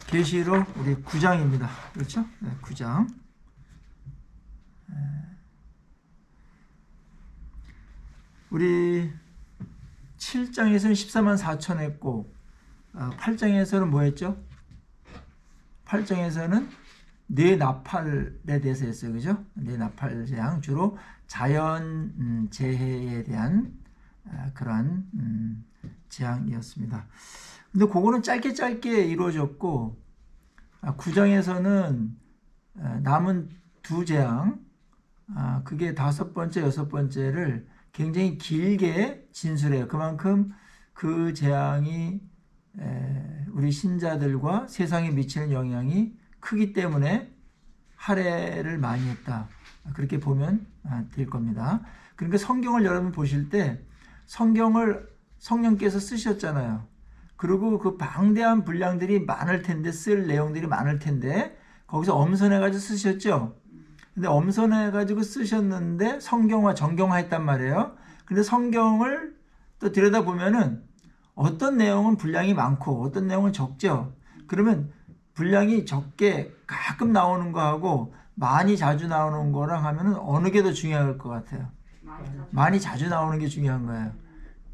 계시록 우리 9장입니다. 그렇죠? 네, 9장. 우리 7장에서는 14만 4천 했고 8장에서는 뭐 했죠? 8장에서는 뇌나팔에 대해서 했어요. 그죠? 뇌나팔 재앙, 주로 자연 재해에 대한 그러한 재앙이었습니다. 근데 그거는 짧게 이루어졌고 9장에서는 남은 두 재앙, 그게 5번째, 6번째를 굉장히 길게 진술해요. 그만큼 그 재앙이 우리 신자들과 세상에 미치는 영향이 크기 때문에 할애를 많이 했다. 그렇게 보면 될 겁니다. 그러니까 성경을 여러분 보실 때 성경을 성령께서 쓰셨잖아요. 그리고 그 방대한 분량들이 많을 텐데, 쓸 내용들이 많을 텐데 거기서 엄선해가지고 쓰셨죠. 근데 엄선해가지고 쓰셨는데 성경화, 정경화 했단 말이에요. 근데 성경을 또 들여다보면은 어떤 내용은 분량이 많고 어떤 내용은 적죠. 그러면 분량이 적게 가끔 나오는 거하고 많이 자주 나오는 거랑 하면은 어느 게 더 중요할 것 같아요? 많이 자주 나오는 게 중요한 거예요.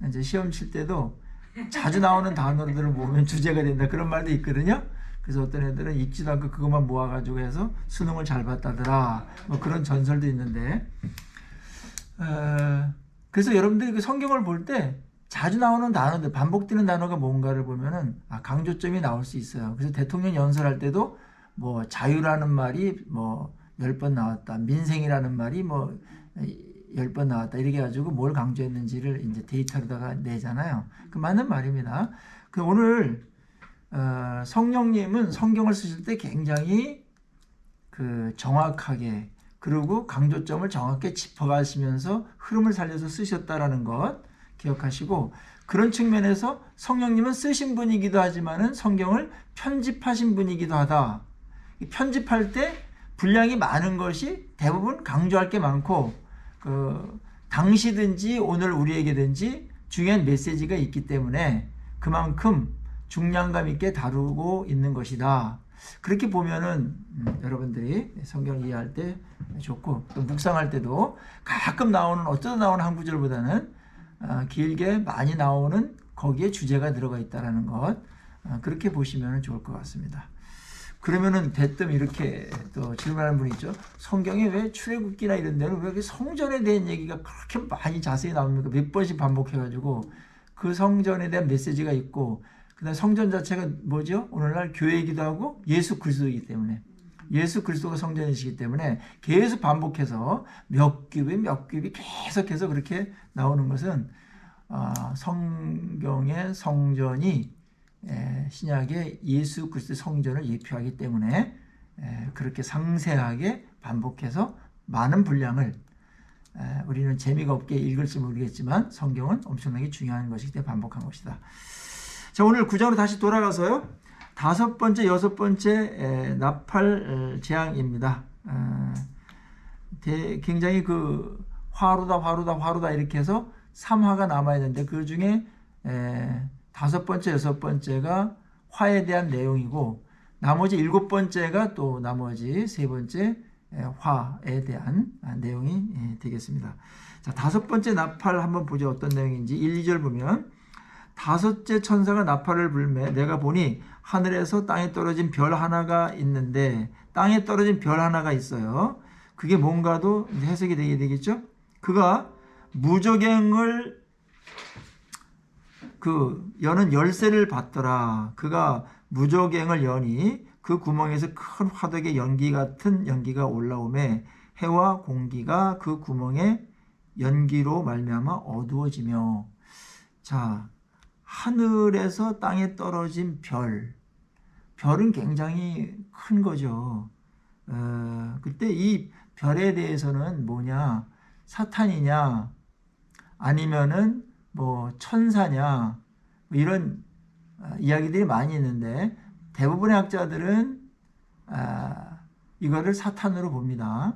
이제 시험 칠 때도 자주 나오는 단어들을 모으면 주제가 된다, 그런 말도 있거든요. 그래서 어떤 애들은 읽지도 않고 그것만 모아가지고 해서 수능을 잘 봤다더라, 뭐 그런 전설도 있는데, 그래서 여러분들이 그 성경을 볼 때 자주 나오는 단어들, 반복되는 단어가 뭔가를 보면은 강조점이 나올 수 있어요. 그래서 대통령 연설할 때도 뭐 자유라는 말이 뭐 10번 나왔다, 민생이라는 말이 뭐 10번 나왔다, 이렇게 해가지고 뭘 강조했는지를 이제 데이터로다가 내잖아요. 그 맞는 말입니다. 그 오늘 성령님은 성경을 쓰실 때 굉장히 그 정확하게, 그리고 강조점을 정확하게 짚어가시면서 흐름을 살려서 쓰셨다라는 것 기억하시고, 그런 측면에서 성령님은 쓰신 분이기도 하지만은 성경을 편집하신 분이기도 하다. 편집할 때 분량이 많은 것이 대부분 강조할 게 많고, 당시든지 오늘 우리에게든지 중요한 메시지가 있기 때문에 그만큼 중량감 있게 다루고 있는 것이다. 그렇게 보면은 여러분들이 성경 이해할 때 좋고, 또 묵상할 때도 가끔 나오는, 어쩌다 나오는 한 구절보다는 길게 많이 나오는 거기에 주제가 들어가 있다는 것, 그렇게 보시면 좋을 것 같습니다. 그러면은 대뜸 이렇게 또 질문하는 분이 있죠. 성경에 왜 출애굽기나 이런 데는 왜 성전에 대한 얘기가 그렇게 많이 자세히 나옵니까? 몇 번씩 반복해가지고 그 성전에 대한 메시지가 있고, 그다음 성전 자체가 뭐죠? 오늘날 교회이기도 하고 예수 그리스도이기 때문에, 예수 그리스도가 성전이시기 때문에 계속 반복해서 몇 겹이 계속해서 그렇게 나오는 것은 성경의 성전이 신약의 예수 그리스도의 성전을 예표하기 때문에 그렇게 상세하게 반복해서 많은 분량을, 우리는 재미가 없게 읽을지 모르겠지만 성경은 엄청나게 중요한 것이기 때문에 반복한 것이다. 자, 오늘 9장으로 다시 돌아가서요, 5번째, 6번째 나팔 재앙입니다. 굉장히 그 화루다 이렇게 해서 3화가 남아야 되는데, 그 중에 5번째, 6번째가 화에 대한 내용이고, 나머지 7번째가 또 나머지 3번째 화에 대한 내용이 되겠습니다. 자, 5번째 나팔 한번 보죠. 어떤 내용인지 1, 2절 보면, 5째 천사가 나팔을 불매 내가 보니 하늘에서 땅에 떨어진 별 하나가 있는데, 땅에 떨어진 별 하나가 있어요. 그게 뭔가도 해석이 되겠죠. 그가 무저갱을 여는 열쇠를 받더라. 그가 무저갱을 여니 그 구멍에서 큰 화덕의 연기 같은 연기가 올라오매 해와 공기가 그 구멍의 연기로 말미암아 어두워지며. 자, 하늘에서 땅에 떨어진 별은 굉장히 큰 거죠. 그때 이 별에 대해서는 뭐냐, 사탄이냐 아니면은 뭐 천사냐, 뭐 이런 이야기들이 많이 있는데, 대부분의 학자들은 이거를 사탄으로 봅니다.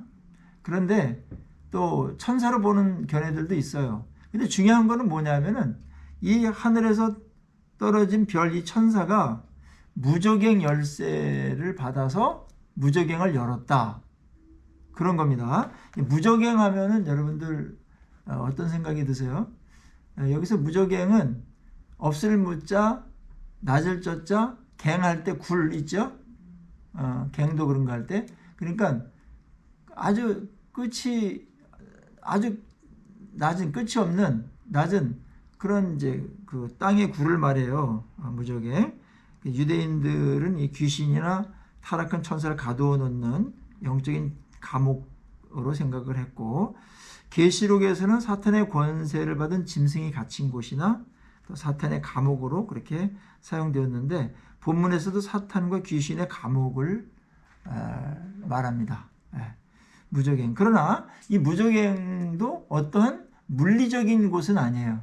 그런데 또 천사로 보는 견해들도 있어요. 근데 중요한 거는 뭐냐면은 이 하늘에서 떨어진 별, 이 천사가 무적행 열쇠를 받아서 무적행을 열었다. 그런 겁니다. 무적행 하면은 여러분들 어떤 생각이 드세요? 여기서 무적행은 없을 무자, 낮을 쩌자, 갱할 때 굴 있죠? 갱도 그런 거 할 때. 그러니까 아주 낮은 끝이 없는 낮은 그런 이제 그 땅의 굴을 말해요. 무적행. 유대인들은 이 귀신이나 타락한 천사를 가두어 놓는 영적인 감옥으로 생각을 했고, 계시록에서는 사탄의 권세를 받은 짐승이 갇힌 곳이나 또 사탄의 감옥으로 그렇게 사용되었는데, 본문에서도 사탄과 귀신의 감옥을 말합니다. 무적행. 그러나 이 무적행도 어떠한 물리적인 곳은 아니에요.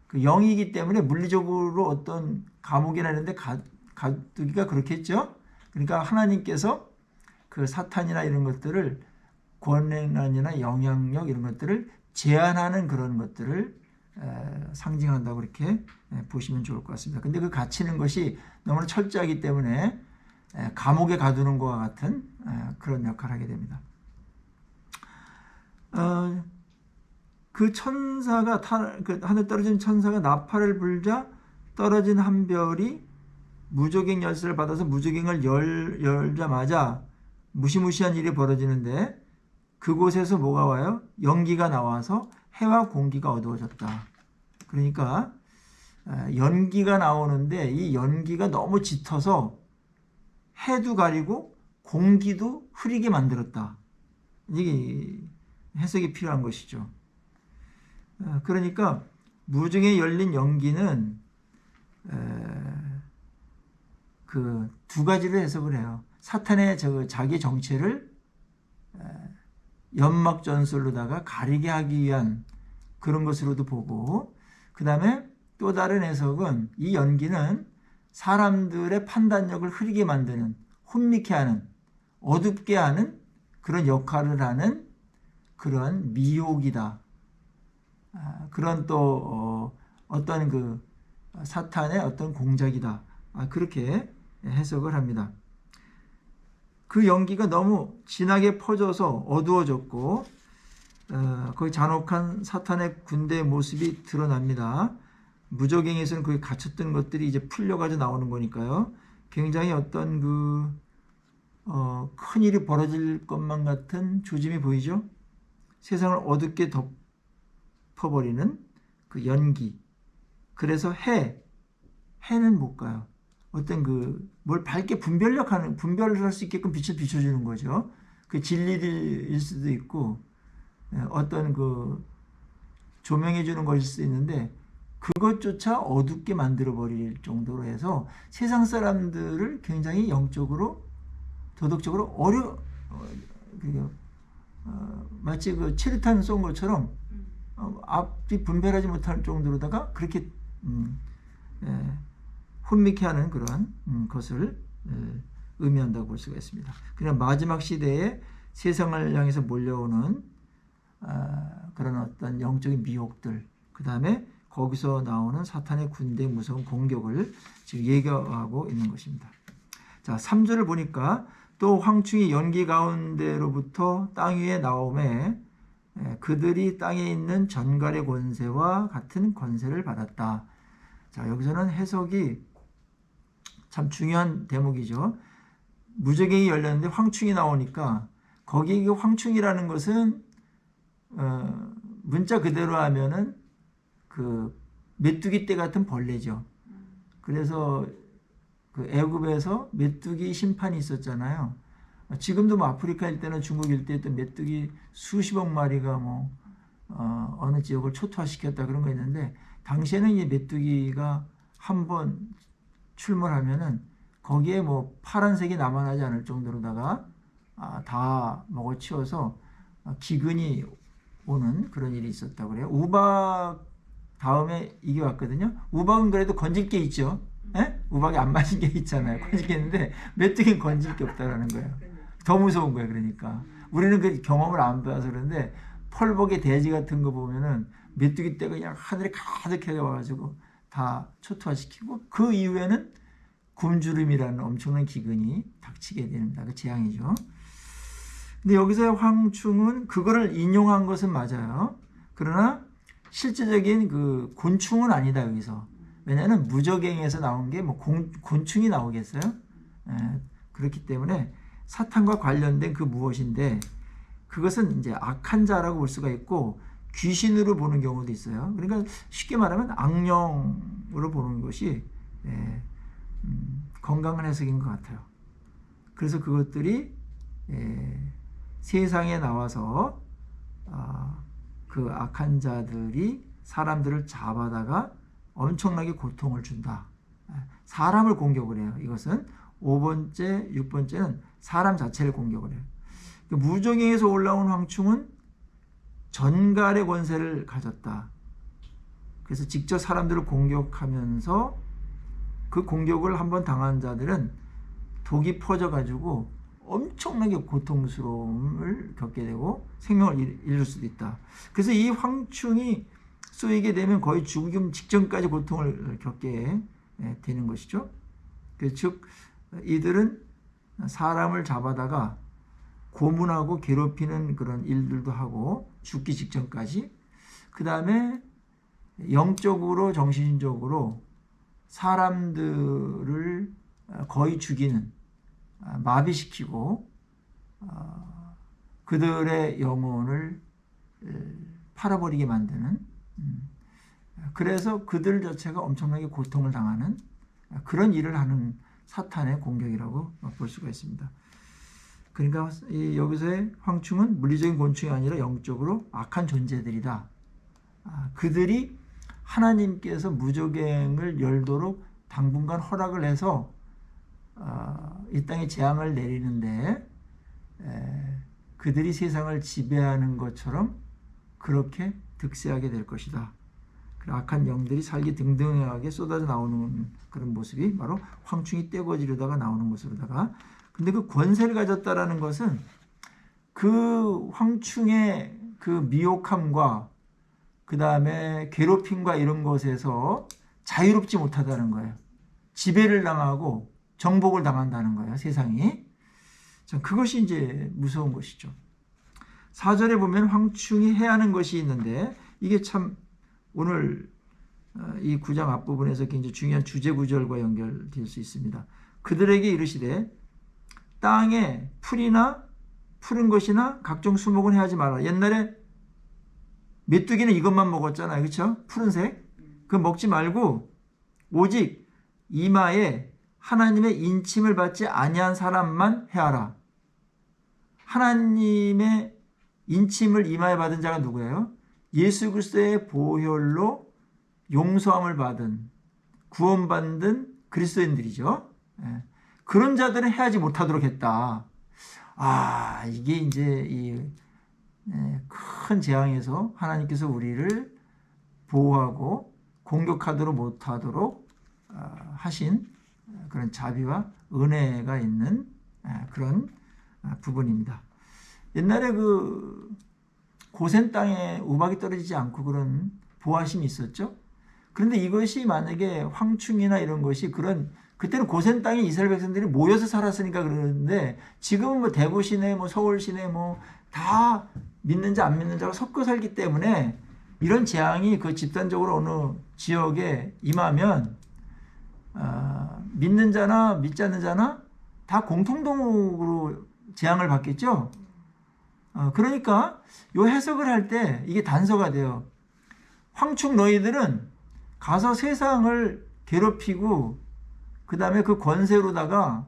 그 영이기 때문에 물리적으로 어떤 감옥이나 이런 데 가두기가 그렇겠죠. 그러니까 하나님께서 그 사탄이나 이런 것들을 권한이나 영향력 이런 것들을 제한하는 그런 것들을 상징한다고 이렇게 보시면 좋을 것 같습니다. 근데 그 갇히는 것이 너무나 철저하기 때문에 감옥에 가두는 것과 같은 그런 역할을 하게 됩니다. 그 천사가 하늘 떨어진 천사가 나팔을 불자 떨어진 한 별이 무적행 열쇠를 받아서 무적행을 열자마자 무시무시한 일이 벌어지는데, 그곳에서 뭐가 와요? 연기가 나와서 해와 공기가 어두워졌다. 그러니까 연기가 나오는데 이 연기가 너무 짙어서 해도 가리고 공기도 흐리게 만들었다. 이게 해석이 필요한 것이죠. 그러니까 무적행에 열린 연기는 그 두 가지로 해석을 해요. 사탄의 자기 정체를 연막 전술로다가 가리게 하기 위한 그런 것으로도 보고, 그 다음에 또 다른 해석은 이 연기는 사람들의 판단력을 흐리게 만드는, 혼미케 하는, 어둡게 하는 그런 역할을 하는 그런 미혹이다. 그런 또 어떤 그 사탄의 어떤 공작이다. 그렇게 해석을 합니다. 그 연기가 너무 진하게 퍼져서 어두워졌고, 거기 잔혹한 사탄의 군대의 모습이 드러납니다. 무적행에서는 거기 갇혔던 것들이 이제 풀려가지고 나오는 거니까요. 굉장히 어떤 큰 일이 벌어질 것만 같은 조짐이 보이죠. 세상을 어둡게 덮어버리는 그 연기. 그래서 해는 뭘까요? 어떤 뭘 밝게 분별을 할 수 있게끔 빛을 비춰주는 거죠. 그 진리일 수도 있고, 어떤 조명해 주는 것일 수도 있는데, 그것조차 어둡게 만들어 버릴 정도로 해서 세상 사람들을 굉장히 영적으로, 도덕적으로 마치 그 체류탄 쏜 것처럼 앞뒤 분별하지 못할 정도로다가 그렇게 혼미케 하는 그러한 것을 의미한다고 볼 수가 있습니다. 그냥 마지막 시대에 세상을 향해서 몰려오는 그런 어떤 영적인 미혹들, 그 다음에 거기서 나오는 사탄의 군대의 무서운 공격을 지금 예견하고 있는 것입니다. 자, 3절을 보니까 또 황충이 연기 가운데로부터 땅 위에 나오매 그들이 땅에 있는 전갈의 권세와 같은 권세를 받았다. 자, 여기서는 해석이 참 중요한 대목이죠. 무적행이 열렸는데 황충이 나오니까 거기 황충이라는 것은 문자 그대로 하면은 그 메뚜기 떼 같은 벌레죠. 그래서 그 애굽에서 메뚜기 심판이 있었잖아요. 지금도 뭐 아프리카 일대나 중국 일대에 또 메뚜기 수십억 마리가 어느 지역을 초토화시켰다 그런 거 있는데, 당시에는 이 메뚜기가 한번 출몰하면은 거기에 뭐 파란색이 남아나지 않을 정도로다가 다 먹어치워서 기근이 오는 그런 일이 있었다고 그래요. 우박 다음에 이게 왔거든요. 우박은 그래도 건질 게 있죠. 우박이 안 맞은 게 있잖아요. 건질 게 있는데 메뚜기는 건질 게 없다라는 거예요. 더 무서운 거예요. 그러니까 우리는 그 경험을 안 봐서 그런데 펄벅의 돼지 같은 거 보면은 메뚜기 떼가 그냥 하늘에 가득하게 와가지고 다 초토화시키고, 그 이후에는 굶주림이라는 엄청난 기근이 닥치게 됩니다. 그 재앙이죠. 근데 여기서 황충은 그거를 인용한 것은 맞아요. 그러나 실제적인 그 곤충은 아니다 여기서. 왜냐하면 무적행에서 나온 게 뭐 곤충이 나오겠어요? 그렇기 때문에 사탄과 관련된 그 무엇인데 그것은 이제 악한 자라고 볼 수가 있고 귀신으로 보는 경우도 있어요. 그러니까 쉽게 말하면 악령으로 보는 것이 건강한 해석인 것 같아요. 그래서 그것들이 세상에 나와서 그 악한 자들이 사람들을 잡아다가 엄청나게 고통을 준다. 사람을 공격을 해요. 이것은 5번째, 6번째는 사람 자체를 공격을 해요. 무적행에서 올라온 황충은 전갈의 권세를 가졌다. 그래서 직접 사람들을 공격하면서 그 공격을 한번 당한 자들은 독이 퍼져가지고 엄청나게 고통스러움을 겪게 되고 생명을 잃을 수도 있다. 그래서 이 황충이 쏘이게 되면 거의 죽음 직전까지 고통을 겪게 되는 것이죠. 즉 이들은 사람을 잡아다가 고문하고 괴롭히는 그런 일들도 하고 죽기 직전까지, 그 다음에 영적으로 정신적으로 사람들을 거의 죽이는, 마비시키고 그들의 영혼을 팔아버리게 만드는, 그래서 그들 자체가 엄청나게 고통을 당하는 그런 일을 하는 사탄의 공격이라고 볼 수가 있습니다. 그러니까 여기서의 황충은 물리적인 곤충이 아니라 영적으로 악한 존재들이다. 그들이 하나님께서 무적행을 열도록 당분간 허락을 해서 이 땅에 재앙을 내리는데 그들이 세상을 지배하는 것처럼 그렇게 득세하게 될 것이다. 악한 영들이 살기 등등하게 쏟아져 나오는 그런 모습이 바로 황충이 떼거지려다가 나오는 모습으로다가, 근데 그 권세를 가졌다라는 것은 그 황충의 그 미혹함과 그 다음에 괴롭힘과 이런 것에서 자유롭지 못하다는 거예요. 지배를 당하고 정복을 당한다는 거예요, 세상이. 그것이 이제 무서운 것이죠. 4절에 보면 황충이 해하는 것이 있는데, 이게 참 오늘 이 9장 앞부분에서 굉장히 중요한 주제 구절과 연결될 수 있습니다. 그들에게 이르시되 땅에 풀이나 푸른 것이나 각종 수목은 해하지 마라. 옛날에 메뚜기는 이것만 먹었잖아요. 그렇죠? 푸른색. 그거 먹지 말고 오직 이마에 하나님의 인침을 받지 아니한 사람만 해하라. 하나님의 인침을 이마에 받은 자가 누구예요? 예수 그리스도의 보혈로 용서함을 받은, 구원받은 그리스도인들이죠. 그런 자들은 해하지 못하도록 했다. 이게 이제 이 큰 재앙에서 하나님께서 우리를 보호하고 공격하도록 못하도록 하신 그런 자비와 은혜가 있는 그런 부분입니다. 옛날에 그 고센 땅에 우박이 떨어지지 않고 그런 보호하심이 있었죠. 그런데 이것이 만약에 황충이나 이런 것이 그때는 고센 땅에 이스라엘 백성들이 모여서 살았으니까 그러는데, 지금은 뭐 대구 시내, 뭐 서울 시내, 뭐 다 믿는 자 안 믿는 자가 섞여 살기 때문에 이런 재앙이 그 집단적으로 어느 지역에 임하면 믿는 자나 믿지 않는 자나 다 공통적으로 재앙을 받겠죠. 그러니까 요 해석을 할 때 이게 단서가 돼요. 황충 너희들은 가서 세상을 괴롭히고 그 다음에 그 권세로다가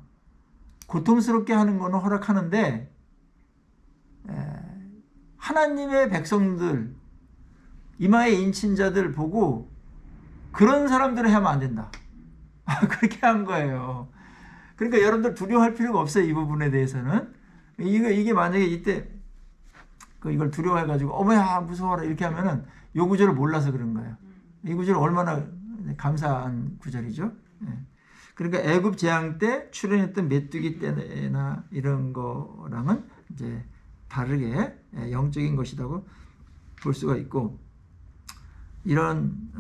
고통스럽게 하는 거는 허락하는데, 하나님의 백성들, 이마에 인친 자들 보고 그런 사람들을 하면 안 된다. 그렇게 한 거예요. 그러니까 여러분들 두려워할 필요가 없어요. 이 부분에 대해서는. 이게 만약에 이때 이걸 두려워해가지고 어머야 무서워라 이렇게 하면은 요 구절을 몰라서 그런 거예요. 이 구절 얼마나 감사한 구절이죠. 그러니까 애굽 재앙 때 출현했던 메뚜기 때나 이런 거랑은 이제 다르게 영적인 것이라고 볼 수가 있고, 이런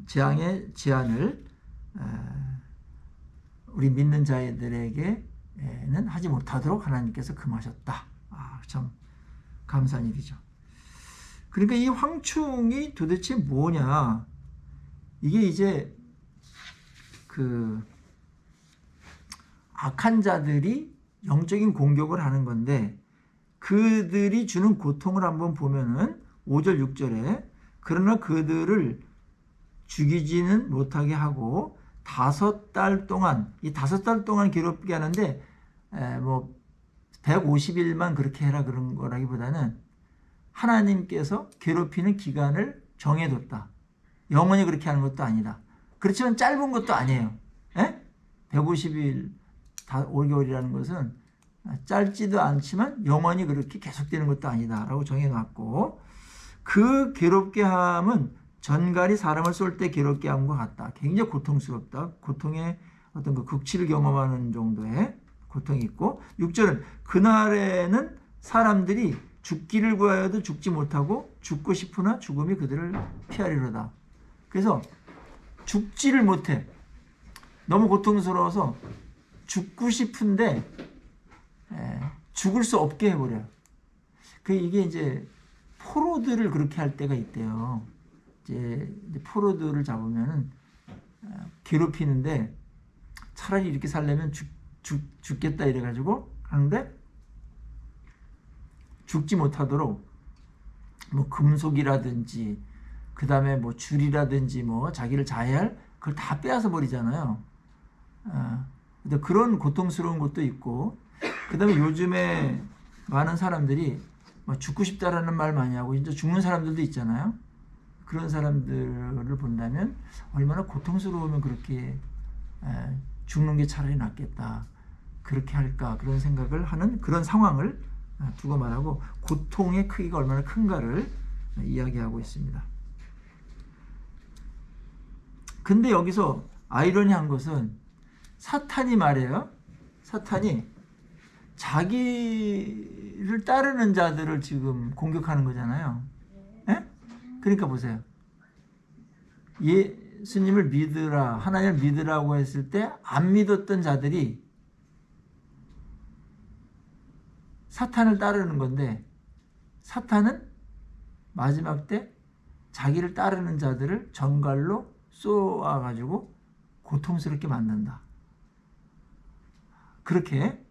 재앙의 제한을 우리 믿는 자들에게는 하지 못하도록 하나님께서 금하셨다. 참 감사한 일이죠. 그러니까 이 황충이 도대체 뭐냐? 이게 이제 그 악한 자들이 영적인 공격을 하는 건데, 그들이 주는 고통을 한번 보면은 5절 6절에 그러나 그들을 죽이지는 못하게 하고 5달 동안, 이 5달 동안 괴롭게 하는데 뭐 150일만 그렇게 해라 그런 거라기보다는 하나님께서 괴롭히는 기간을 정해뒀다. 영원히 그렇게 하는 것도 아니다. 그렇지만 짧은 것도 아니에요. 150일 5개월이라는 것은 짧지도 않지만 영원히 그렇게 계속되는 것도 아니다 라고 정해놨고, 그 괴롭게 함은 전갈이 사람을 쏠 때 괴롭게 함과 같다. 굉장히 고통스럽다. 고통의 어떤 그 극치를 경험하는 정도의 고통이 있고, 6절은 그날에는 사람들이 죽기를 구하여도 죽지 못하고 죽고 싶으나 죽음이 그들을 피하리로다. 그래서 죽지를 못해. 너무 고통스러워서 죽고 싶은데 죽을 수 없게 해버려요. 이게 이제 포로들을 그렇게 할 때가 있대요. 이제 포로들을 잡으면은 괴롭히는데 차라리 이렇게 살려면 죽겠다 이래가지고 하는데, 죽지 못하도록 뭐 금속이라든지 그 다음에 뭐 줄이라든지 뭐 자기를 자해할 그걸 다 빼앗아 버리잖아요. 근데 그런 고통스러운 것도 있고, 그 다음에 요즘에 많은 사람들이 뭐 죽고 싶다라는 말 많이 하고 진짜 죽는 사람들도 있잖아요. 그런 사람들을 본다면 얼마나 고통스러우면 그렇게 죽는 게 차라리 낫겠다, 그렇게 할까, 그런 생각을 하는 그런 상황을 두고 말하고, 고통의 크기가 얼마나 큰가를 이야기하고 있습니다. 근데 여기서 아이러니한 것은 사탄이 말해요. 사탄이 자기를 따르는 자들을 지금 공격하는 거잖아요. 그러니까 보세요. 예수님을 믿으라, 하나님을 믿으라고 했을 때 안 믿었던 자들이 사탄을 따르는 건데, 사탄은 마지막 때 자기를 따르는 자들을 전갈로 쏘아가지고 고통스럽게 만든다. 그렇게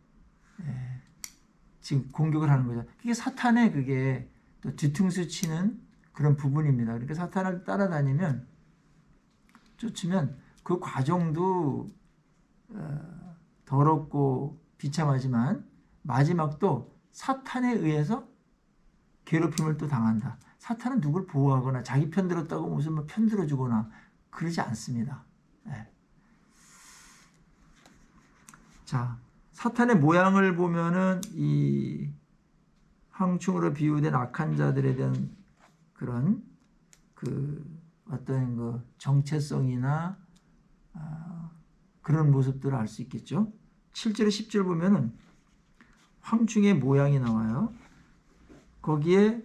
지금 공격을 하는 거죠. 그게 사탄의 그게 또 뒤통수 치는 그런 부분입니다. 그러니까 사탄을 따라다니면, 쫓으면 그 과정도 더럽고 비참하지만 마지막도 사탄에 의해서 괴롭힘을 또 당한다. 사탄은 누굴 보호하거나 자기 편 들었다고 무슨 뭐 편 들어주거나 그러지 않습니다. 자, 사탄의 모양을 보면은 이 황충으로 비유된 악한 자들에 대한 그런 그 어떤 그 정체성이나 그런 모습들을 알 수 있겠죠. 7절 10절 보면은 황충의 모양이 나와요. 거기에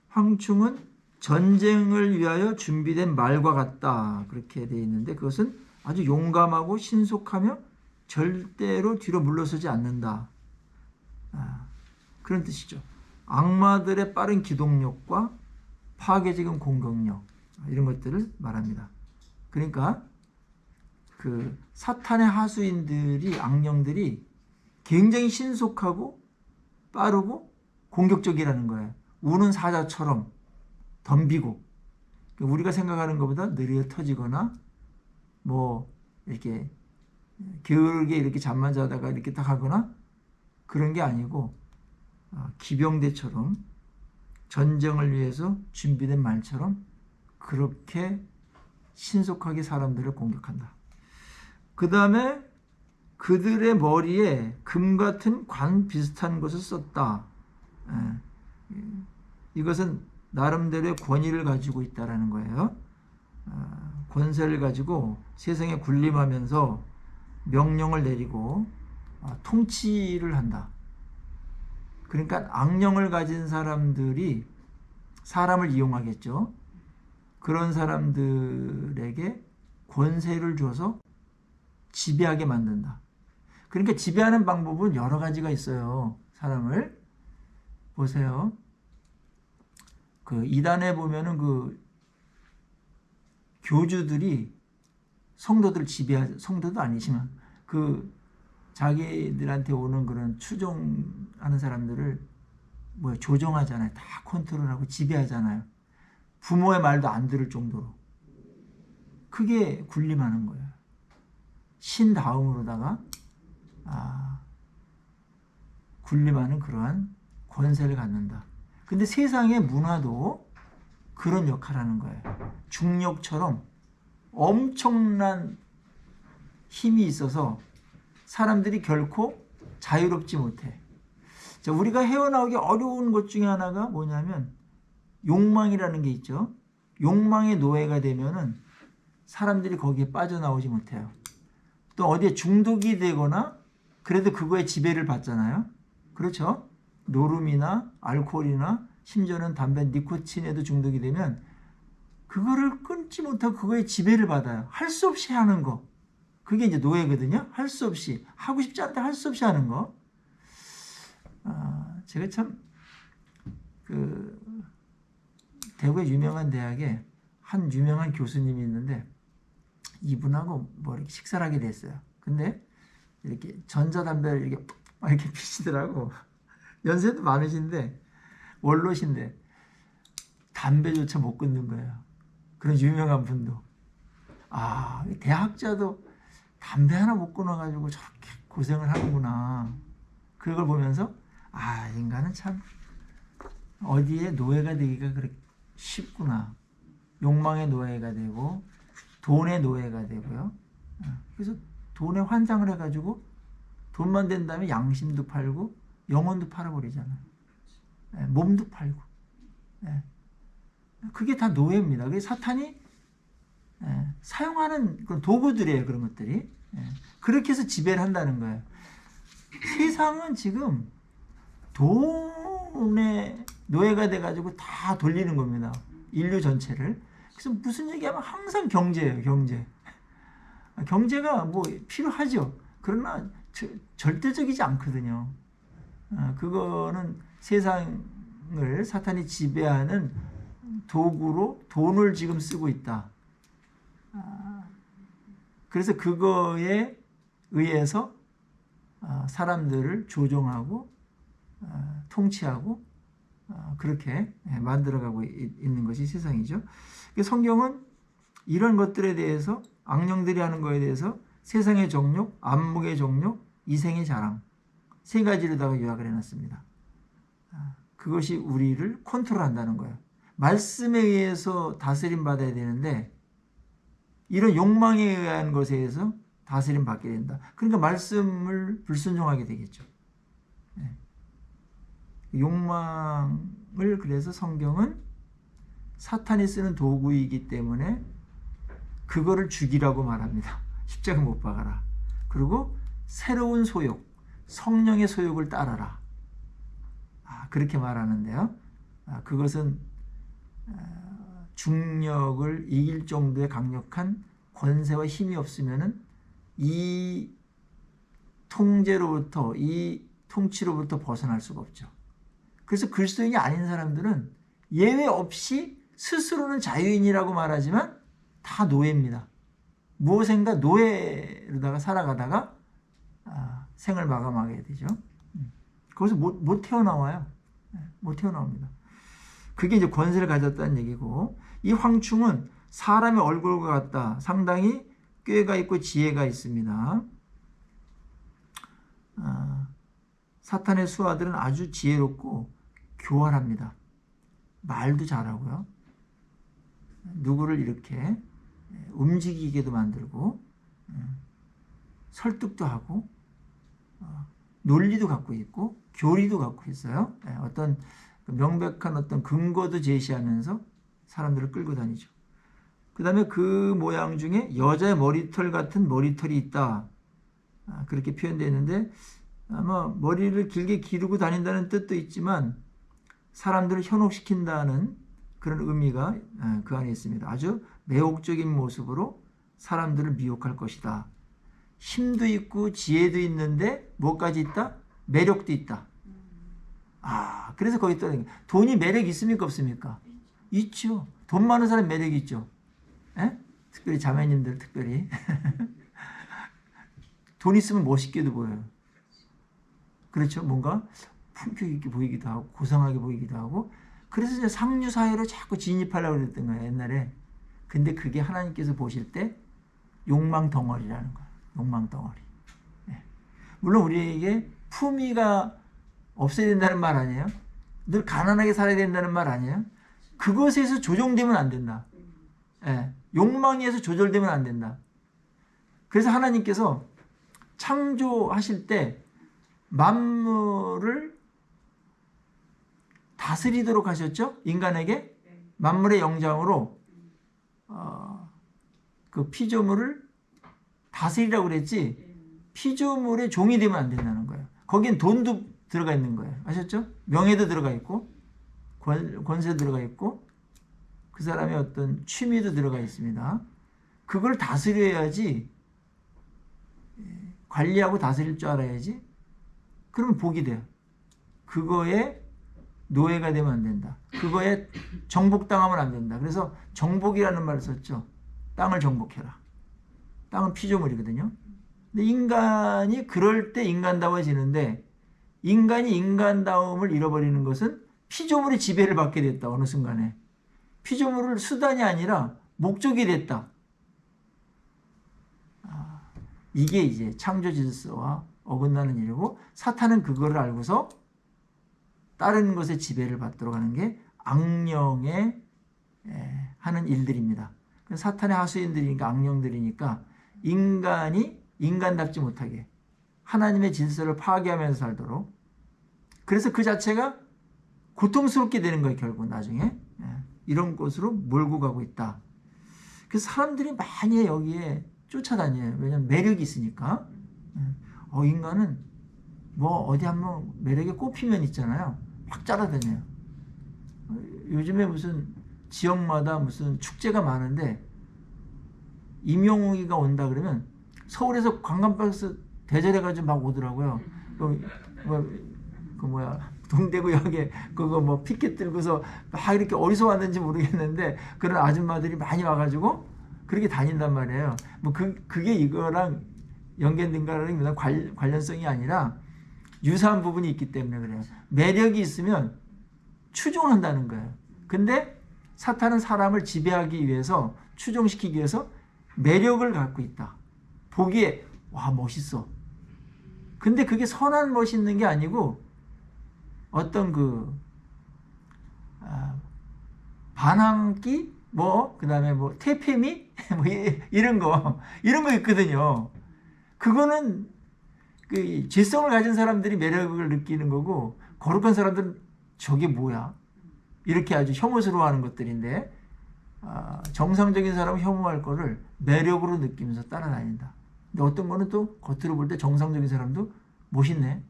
황충은 전쟁을 위하여 준비된 말과 같다, 그렇게 되어 있는데, 그것은 아주 용감하고 신속하며 절대로 뒤로 물러서지 않는다, 그런 뜻이죠. 악마들의 빠른 기동력과 파괴적인 공격력, 이런 것들을 말합니다. 그러니까 그 사탄의 하수인들이, 악령들이 굉장히 신속하고 빠르고 공격적이라는 거예요. 우는 사자처럼 덤비고, 우리가 생각하는 것보다 느려 터지거나 뭐 이렇게 게으르게 이렇게 잠만 자다가 이렇게 딱 하거나 그런 게 아니고, 기병대처럼 전쟁을 위해서 준비된 말처럼 그렇게 신속하게 사람들을 공격한다. 그 다음에 그들의 머리에 금 같은 관 비슷한 것을 썼다. 이것은 나름대로의 권위를 가지고 있다라는 거예요. 권세를 가지고 세상에 군림하면서 명령을 내리고 통치를 한다. 그러니까 악령을 가진 사람들이 사람을 이용하겠죠. 그런 사람들에게 권세를 줘서 지배하게 만든다. 그러니까 지배하는 방법은 여러 가지가 있어요. 사람을 보세요. 그 이단에 보면은 그 교주들이 성도들 지배하죠. 성도도 아니지만 그 자기들한테 오는 그런 추종하는 사람들을 뭐 조종하잖아요. 다 컨트롤하고 지배하잖아요. 부모의 말도 안 들을 정도로. 그게 군림하는 거예요. 신 다음으로다가 군림하는 그러한 권세를 갖는다. 근데 세상의 문화도 그런 역할을 하는 거예요. 중력처럼 엄청난 힘이 있어서 사람들이 결코 자유롭지 못해. 자, 우리가 헤어나오기 어려운 것 중에 하나가 뭐냐면 욕망이라는 게 있죠. 욕망의 노예가 되면은 사람들이 거기에 빠져나오지 못해요. 또 어디에 중독이 되거나 그래도 그거에 지배를 받잖아요. 그렇죠? 노름이나 알코올이나 심지어는 담배, 니코틴에도 중독이 되면 그거를 끊지 못하고 그거에 지배를 받아요. 할 수 없이 하는 거. 그게 이제 노예거든요. 할 수 없이. 하고 싶지 않다 할 수 없이 하는 거. 제가 참 대구의 유명한 대학에 한 유명한 교수님이 있는데 이분하고 뭐 이렇게 식사를 하게 됐어요. 근데 이렇게 전자담배를 이렇게 피시더라고. 연세도 많으신데 원로신데 담배조차 못 끊는 거예요. 그런 유명한 분도. 대학자도 담배 하나 못 끊어가지고 저렇게 고생을 하는구나. 그걸 보면서 인간은 참 어디에 노예가 되기가 그렇게 쉽구나. 욕망의 노예가 되고 돈의 노예가 되고요. 그래서 돈에 환장을 해가지고 돈만 된다면 양심도 팔고 영혼도 팔아버리잖아요. 몸도 팔고. 그게 다 노예입니다. 그게 사탄이 사용하는 그런 도구들이에요. 그런 것들이. 그렇게 해서 지배를 한다는 거예요. 세상은 지금 돈의 노예가 돼가지고 다 돌리는 겁니다. 인류 전체를. 그래서 무슨 얘기하면 항상 경제예요. 경제. 경제가 뭐 필요하죠. 그러나 절대적이지 않거든요. 그거는 세상을 사탄이 지배하는 도구로 돈을 지금 쓰고 있다. 그래서 그거에 의해서 사람들을 조종하고 통치하고 그렇게 만들어가고 있는 것이 세상이죠. 성경은 이런 것들에 대해서 악령들이 하는 것에 대해서 세상의 정욕, 안목의 정욕, 이생의 자랑 세 가지로다가 요약을 해놨습니다. 그것이 우리를 컨트롤한다는 거예요. 말씀에 의해서 다스림 받아야 되는데 이런 욕망에 의한 것에 의해서 다스림 받게 된다. 그러니까 말씀을 불순종하게 되겠죠. 욕망을 그래서 성경은 사탄이 쓰는 도구이기 때문에 그거를 죽이라고 말합니다. 십자가 못 박아라. 그리고 새로운 소욕, 성령의 소욕을 따라라. 그렇게 말하는데요. 그것은 중력을 이길 정도의 강력한 권세와 힘이 없으면은 이 통제로부터, 이 통치로부터 벗어날 수가 없죠. 그래서 그리스도인이 아닌 사람들은 예외 없이 스스로는 자유인이라고 말하지만 다 노예입니다. 무엇인가 노예로다가 살아가다가 생을 마감하게 되죠. 거기서 못 태어나와요. 못 태어나옵니다. 그게 이제 권세를 가졌다는 얘기고, 이 황충은 사람의 얼굴과 같다. 상당히 꾀가 있고 지혜가 있습니다. 사탄의 수하들은 아주 지혜롭고 교활합니다. 말도 잘하고요. 누구를 이렇게 움직이게도 만들고 설득도 하고 논리도 갖고 있고 교리도 갖고 있어요. 어떤 명백한 어떤 근거도 제시하면서 사람들을 끌고 다니죠. 그 다음에 그 모양 중에 여자의 머리털 같은 머리털이 있다. 그렇게 표현되어 있는데 아마 머리를 길게 기르고 다닌다는 뜻도 있지만 사람들을 현혹시킨다는 그런 의미가 그 안에 있습니다. 아주 매혹적인 모습으로 사람들을 미혹할 것이다. 힘도 있고 지혜도 있는데 뭐까지 있다? 매력도 있다. 그래서 거기 떨어진 거예요. 돈이 매력 있습니까 없습니까? 있죠. 돈 많은 사람 매력이 있죠. 에? 특별히 자매님들 특별히 돈 있으면 멋있게도 보여요. 그렇죠. 뭔가 품격 있게 보이기도 하고 고상하게 보이기도 하고. 그래서 이제 상류 사회로 자꾸 진입하려고 그랬던 거예요 옛날에. 근데 그게 하나님께서 보실 때 욕망 덩어리라는 거예요. 욕망 덩어리. 예. 물론 우리에게 품위가 없어야 된다는 말 아니에요? 늘 가난하게 살아야 된다는 말 아니에요? 그것에서 조종되면 안 된다. 예. 욕망에 의해서 조절되면 안 된다. 그래서 하나님께서 창조하실 때 만물을 다스리도록 하셨죠? 인간에게 만물의 영장으로 그 피조물을 다스리라고 그랬지 피조물의 종이 되면 안 된다는 거예요. 거긴 돈도 들어가 있는 거예요. 아셨죠? 명예도 들어가 있고 권세도 들어가 있고 그 사람의 어떤 취미도 들어가 있습니다. 그걸 다스려야지, 관리하고 다스릴 줄 알아야지. 그러면 복이 돼요. 그거에 노예가 되면 안 된다. 그거에 정복당하면 안 된다. 그래서 정복이라는 말을 썼죠. 땅을 정복해라. 땅은 피조물이거든요. 근데 인간이 그럴 때 인간다워지는데 인간이 인간다움을 잃어버리는 것은 피조물의 지배를 받게 됐다. 어느 순간에. 피조물을 수단이 아니라 목적이 됐다. 이게 이제 창조 질서와 어긋나는 일이고 사탄은 그거를 알고서 다른 것의 지배를 받도록 하는 게 악령의 하는 일들입니다. 사탄의 하수인들이니까 악령들이니까 인간이 인간답지 못하게 하나님의 질서를 파괴하면서 살도록, 그래서 그 자체가 고통스럽게 되는 거예요. 결국 나중에 이런 곳으로 몰고 가고 있다. 그래서 사람들이 많이 여기에 쫓아다녀요. 왜냐하면 매력이 있으니까. 인간은 뭐 어디 한번 매력에 꼽히면 있잖아요. 막 따라다녀요. 요즘에 무슨 지역마다 무슨 축제가 많은데 임영웅이가 온다 그러면 서울에서 관광버스 대절해가지고 막 오더라고요. 동대구역에 그거 뭐 피켓 들고서 막 이렇게 어디서 왔는지 모르겠는데 그런 아줌마들이 많이 와가지고 그렇게 다닌단 말이에요. 뭐 그게 이거랑 연결된가라는 관련성이 아니라 유사한 부분이 있기 때문에 그래요. 매력이 있으면 추종한다는 거예요. 근데 사탄은 사람을 지배하기 위해서, 추종시키기 위해서 매력을 갖고 있다. 보기에 와 멋있어. 근데 그게 선한 멋있는 게 아니고 어떤 반항기 그 다음에 태페미 이런 거 있거든요. 그거는 그 죄성을 가진 사람들이 매력을 느끼는 거고 거룩한 사람들은 저게 뭐야? 이렇게 아주 혐오스러워하는 것들인데 정상적인 사람은 혐오할 거를 매력으로 느끼면서 따라다닌다. 근데 어떤 거는 또 겉으로 볼 때 정상적인 사람도 멋있네,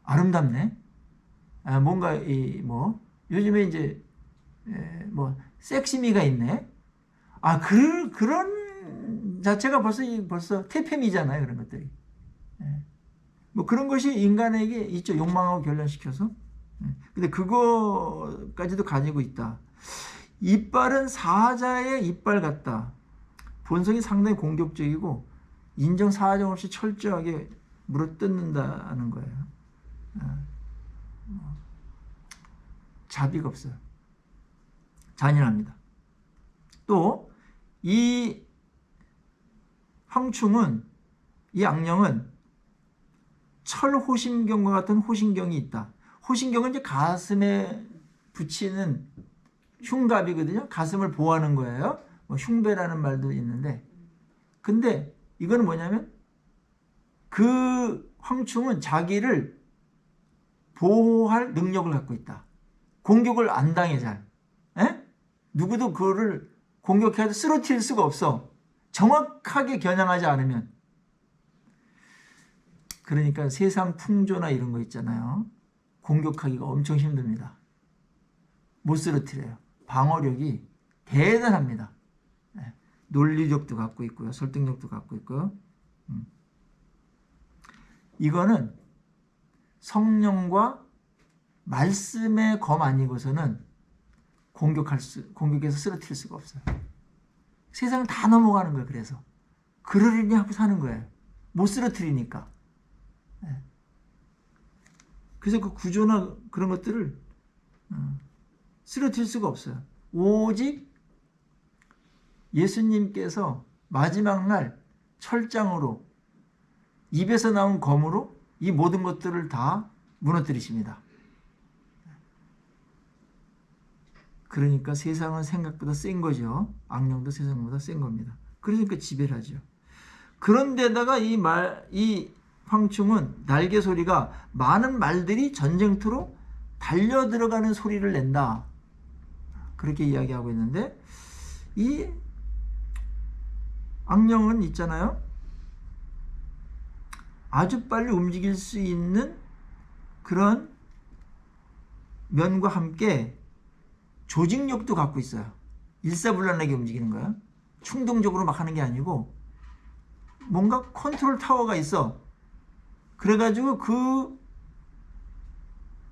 아름답네, 뭔가 요즘에 이제 섹시미가 있네. 그런 자체가 벌써 태페미잖아요. 그런 것들이. 그런 것이 인간에게 있죠. 욕망하고 결련시켜서. 근데 그거까지도 가지고 있다. 이빨은 사자의 이빨 같다. 본성이 상당히 공격적이고 인정 사정 없이 철저하게 물어뜯는다는 거예요. 자비가 없어요. 잔인합니다. 또 이 황충은, 이 악령은 철호심경과 같은 호심경이 있다. 호심경은 이제 가슴에 붙이는 흉갑이거든요. 가슴을 보호하는 거예요. 흉배라는 말도 있는데, 근데 이거는 뭐냐면 그 황충은 자기를 보호할 능력을 갖고 있다. 공격을 안 당해 잘. 누구도 그거를 공격해도 쓰러뜨릴 수가 없어. 정확하게 겨냥하지 않으면. 그러니까 세상 풍조나 이런 거 있잖아요. 공격하기가 엄청 힘듭니다. 못 쓰러뜨려요. 방어력이 대단합니다. 논리력도 갖고 있고요. 설득력도 갖고 있고요. 이거는 성령과 말씀의 검 아니고서는 공격해서 쓰러뜨릴 수가 없어요. 세상을 다 넘어가는 거예요. 그래서 그러려니 하고 사는 거예요. 못 쓰러뜨리니까. 그래서 그 구조나 그런 것들을 쓰러뜨릴 수가 없어요. 오직 예수님께서 마지막 날 철장으로 입에서 나온 검으로 이 모든 것들을 다 무너뜨리십니다. 그러니까 세상은 생각보다 센 거죠. 악령도 세상보다 센 겁니다. 그러니까 지배를 하죠. 그런데다가 이 황충은 날개 소리가 많은 말들이 전쟁터로 달려 들어가는 소리를 낸다. 그렇게 이야기하고 있는데 이 악령은 있잖아요. 아주 빨리 움직일 수 있는 그런 면과 함께 조직력도 갖고 있어요. 일사불란하게 움직이는 거야. 충동적으로 막 하는 게 아니고 뭔가 컨트롤 타워가 있어. 그래가지고 그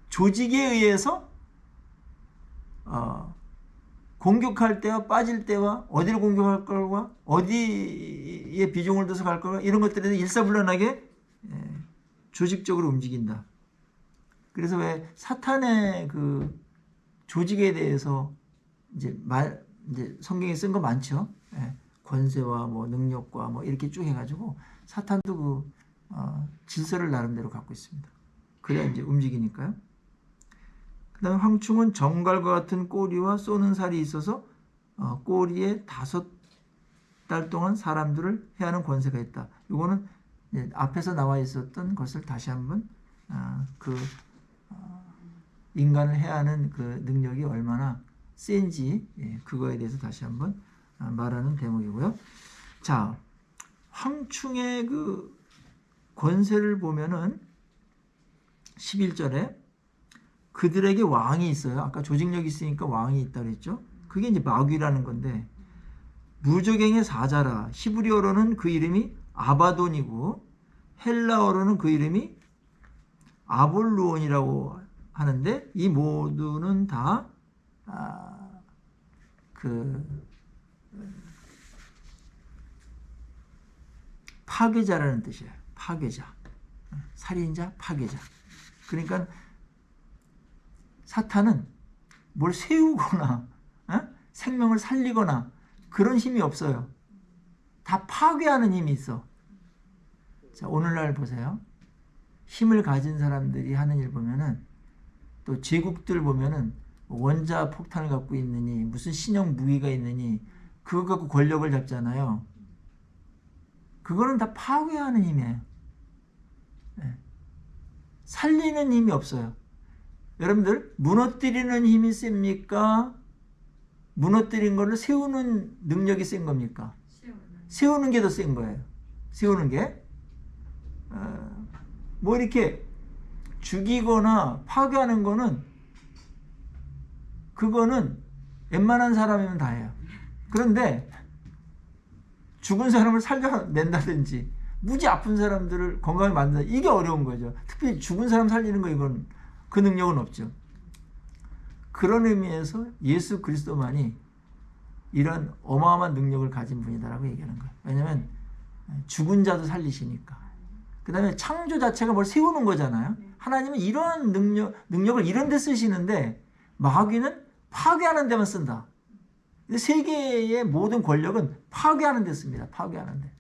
조직에 의해서 공격할 때와 빠질 때와 어디를 공격할 걸과 어디에 비중을 둬서 갈 걸과 이런 것들에 대해서 일사불란하게 조직적으로 움직인다. 그래서 왜 사탄의 그 조직에 대해서 이제 성경에 쓴 거 많죠. 권세와 뭐 능력과 뭐 이렇게 쭉 해가지고 사탄도 그 질서를 나름대로 갖고 있습니다. 그래야 이제 움직이니까요. 그 다음에 황충은 정갈과 같은 꼬리와 쏘는 살이 있어서 꼬리에 5달 동안 사람들을 해하는 권세가 있다. 이거는 앞에서 나와 있었던 것을 다시 한번 인간을 해하는 그 능력이 얼마나 센지 그거에 대해서 다시 한번 말하는 대목이고요. 자, 황충의 그 권세를 보면은 11절에 그들에게 왕이 있어요. 아까 조직력이 있으니까 왕이 있다 그랬죠. 그게 이제 마귀라는 건데 무적행의 사자라. 히브리어로는 그 이름이 아바돈이고 헬라어로는 그 이름이 아볼루온이라고 하는데 이 모두는 다 파괴자라는 뜻이에요. 파괴자, 살인자, 파괴자. 그러니까 사탄은 뭘 세우거나 생명을 살리거나 그런 힘이 없어요. 다 파괴하는 힘이 있어. 자, 오늘날 보세요. 힘을 가진 사람들이 하는 일 보면은 또 제국들 보면은 원자 폭탄을 갖고 있느니 무슨 신형 무기가 있느니 그거 갖고 권력을 잡잖아요. 그거는 다 파괴하는 힘이에요. 살리는 힘이 없어요. 여러분들 무너뜨리는 힘이 셉니까? 무너뜨린 거를 세우는 능력이 센 겁니까? 세우는 게 더 센 거예요. 세우는 게 뭐 이렇게 죽이거나 파괴하는 거는 그거는 웬만한 사람이면 다 해요. 그런데 죽은 사람을 살려낸다든지 무지 아픈 사람들을 건강하게 만든다, 이게 어려운 거죠. 특히 죽은 사람 살리는 거, 이건 그 능력은 없죠. 그런 의미에서 예수 그리스도만이 이런 어마어마한 능력을 가진 분이다라고 얘기하는 거예요. 왜냐하면 죽은 자도 살리시니까. 그 다음에 창조 자체가 뭘 세우는 거잖아요. 하나님은 이런 능력을 이런 데 쓰시는데 마귀는 파괴하는 데만 쓴다. 세계의 모든 권력은 파괴하는 데 씁니다. 파괴하는 데.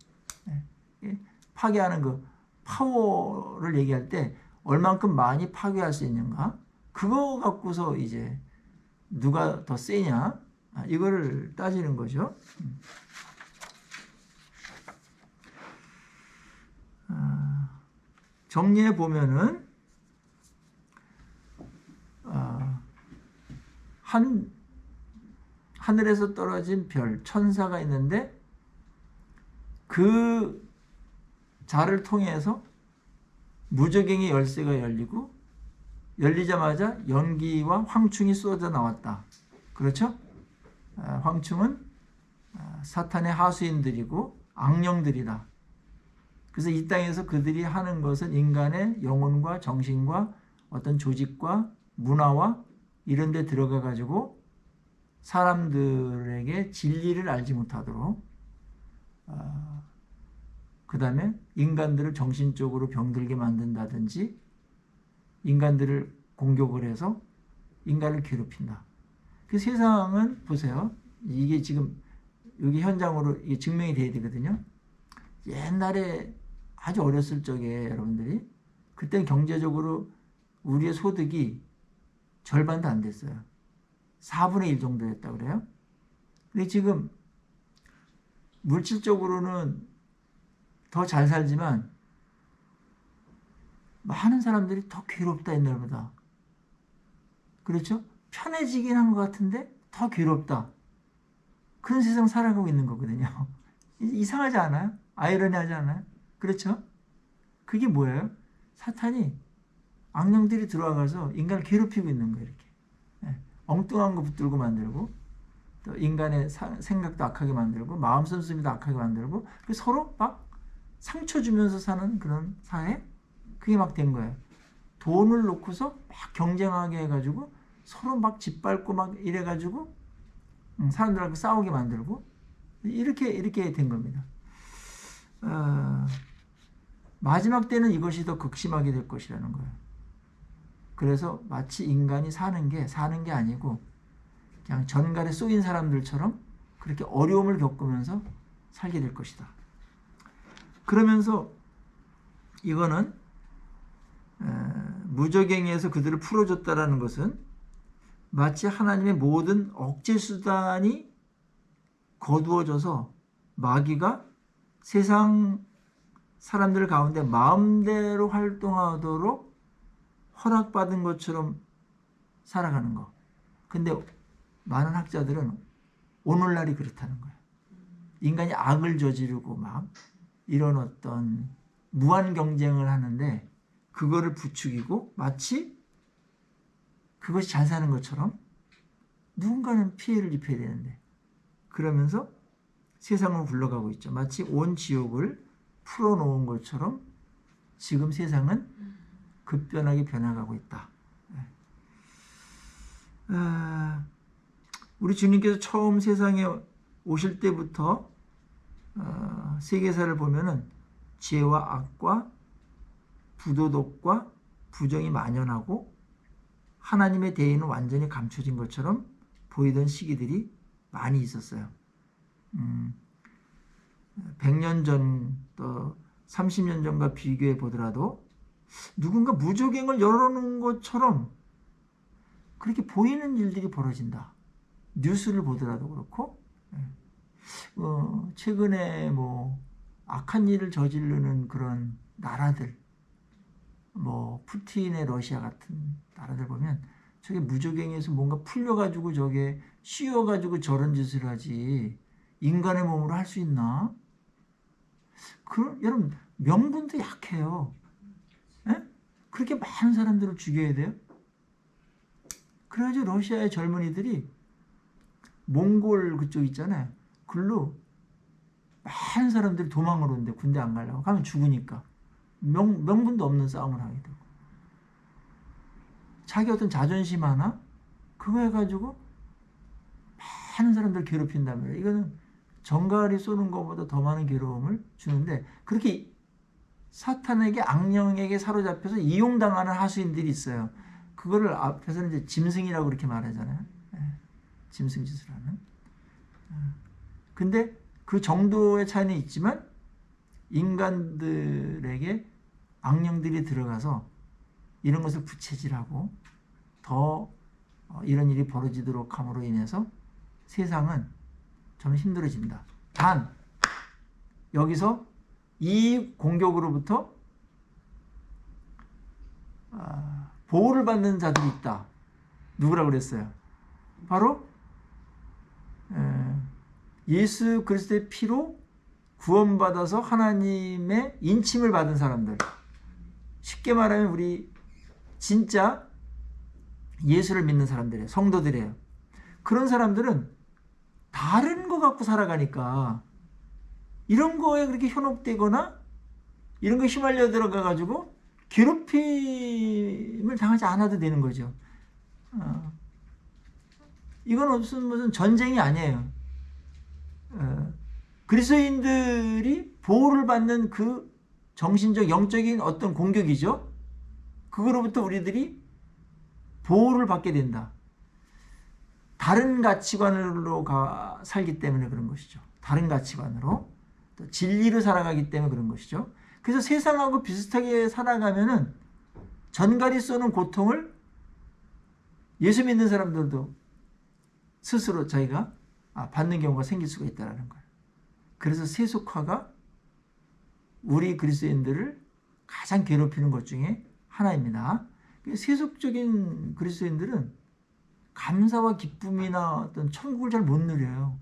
파괴하는 그 파워를 얘기할 때 얼만큼 많이 파괴할 수 있는가? 그거 갖고서 이제 누가 더 세냐? 이거를 따지는 거죠. 정리해 보면은 하늘에서 떨어진 별, 천사가 있는데 그 자를 통해서 무적행의 열쇠가 열리고 열리자마자 연기와 황충이 쏟아져 나왔다. 그렇죠? 황충은 사탄의 하수인들이고 악령들이다. 그래서 이 땅에서 그들이 하는 것은 인간의 영혼과 정신과 어떤 조직과 문화와 이런 데 들어가 가지고 사람들에게 진리를 알지 못하도록 그 다음에 인간들을 정신적으로 병들게 만든다든지 인간들을 공격을 해서 인간을 괴롭힌다. 그 세상은 보세요. 이게 지금 여기 현장으로 이게 증명이 돼야 되거든요. 옛날에 아주 어렸을 적에 여러분들이 그때 경제적으로 우리의 소득이 절반도 안 됐어요. 4분의 1 정도였다고 그래요. 근데 지금 물질적으로는 더 잘 살지만 많은 사람들이 더 괴롭다 옛날보다. 그렇죠? 편해지긴 한 것 같은데 더 괴롭다. 그런 세상 살아가고 있는 거거든요. 이상하지 않아요? 아이러니하지 않아요? 그렇죠? 그게 뭐예요? 사탄이 악령들이 들어와가서 인간을 괴롭히고 있는 거예요. 이렇게. 엉뚱한 거 붙들고 만들고 또 인간의 생각도 악하게 만들고 마음 씀씀이도 악하게 만들고 서로 막 상처 주면서 사는 그런 사회? 그게 막 된 거예요. 돈을 놓고서 막 경쟁하게 해가지고 서로 막 짓밟고 막 이래가지고 사람들하고 싸우게 만들고 이렇게 된 겁니다. 마지막 때는 이것이 더 극심하게 될 것이라는 거예요. 그래서 마치 인간이 사는 게 아니고 그냥 전갈에 쏘인 사람들처럼 그렇게 어려움을 겪으면서 살게 될 것이다. 그러면서 이거는 무적행위에서 그들을 풀어줬다라는 것은 마치 하나님의 모든 억제 수단이 거두어져서 마귀가 세상 사람들 가운데 마음대로 활동하도록 허락받은 것처럼 살아가는 거. 근데 많은 학자들은 오늘날이 그렇다는 거예요. 인간이 악을 저지르고 막 이런 어떤 무한 경쟁을 하는데 그거를 부추기고 마치 그것이 잘 사는 것처럼 누군가는 피해를 입혀야 되는데 그러면서 세상을 굴러가고 있죠. 마치 온 지옥을 풀어놓은 것처럼 지금 세상은 급변하게 변해가고 있다. 우리 주님께서 처음 세상에 오실 때부터 세계사를 보면은 죄와 악과 부도덕과 부정이 만연하고 하나님의 대의는 완전히 감춰진 것처럼 보이던 시기들이 많이 있었어요. 100년 전, 또 30년 전과 비교해 보더라도 누군가 무적행을 열어놓은 것처럼 그렇게 보이는 일들이 벌어진다. 뉴스를 보더라도 그렇고 최근에 뭐 악한 일을 저지르는 그런 나라들 뭐 푸틴의 러시아 같은 나라들 보면 저게 무적행에서 뭔가 풀려가지고 저게 씌워가지고 저런 짓을 하지 인간의 몸으로 할 수 있나? 여러분 명분도 약해요. 에? 그렇게 많은 사람들을 죽여야 돼요? 그래가지고 러시아의 젊은이들이 몽골 그쪽 있잖아요. 글로 많은 사람들이 도망을 오는데 군대 안 가려고 가면 죽으니까 명분도 없는 싸움을 하게 되고 자기 어떤 자존심 하나 그거 해가지고 많은 사람들 괴롭힌다면 이거는 정갈이 쏘는 것보다 더 많은 괴로움을 주는데 그렇게 사탄에게 악령에게 사로잡혀서 이용당하는 하수인들이 있어요. 그거를 앞에서는 이제 짐승이라고 그렇게 말하잖아요. 짐승 짓을 하는. 근데 그 정도의 차이는 있지만 인간들에게 악령들이 들어가서 이런 것을 부채질하고 더 이런 일이 벌어지도록 함으로 인해서 세상은 좀 힘들어진다. 단 여기서 이 공격으로부터 보호를 받는 자들이 있다. 누구라고 그랬어요? 바로 예수 그리스도의 피로 구원받아서 하나님의 인침을 받은 사람들. 쉽게 말하면 우리 진짜 예수를 믿는 사람들이에요. 성도들이에요. 그런 사람들은 다른 거 갖고 살아가니까 이런 거에 그렇게 현혹되거나 이런 거 휘말려 들어가 가지고 괴롭힘을 당하지 않아도 되는 거죠. 이건 무슨 전쟁이 아니에요. 그리스도인들이 보호를 받는 그 정신적 영적인 어떤 공격이죠. 그거로부터 우리들이 보호를 받게 된다. 다른 가치관으로 살기 때문에 그런 것이죠. 다른 가치관으로 또 진리로 살아가기 때문에 그런 것이죠. 그래서 세상하고 비슷하게 살아가면은 전갈이 쏘는 고통을 예수 믿는 사람들도 스스로 자기가 받는 경우가 생길 수가 있다는 거예요. 그래서 세속화가 우리 그리스도인들을 가장 괴롭히는 것 중에 하나입니다. 세속적인 그리스도인들은 감사와 기쁨이나 어떤 천국을 잘 못 누려요.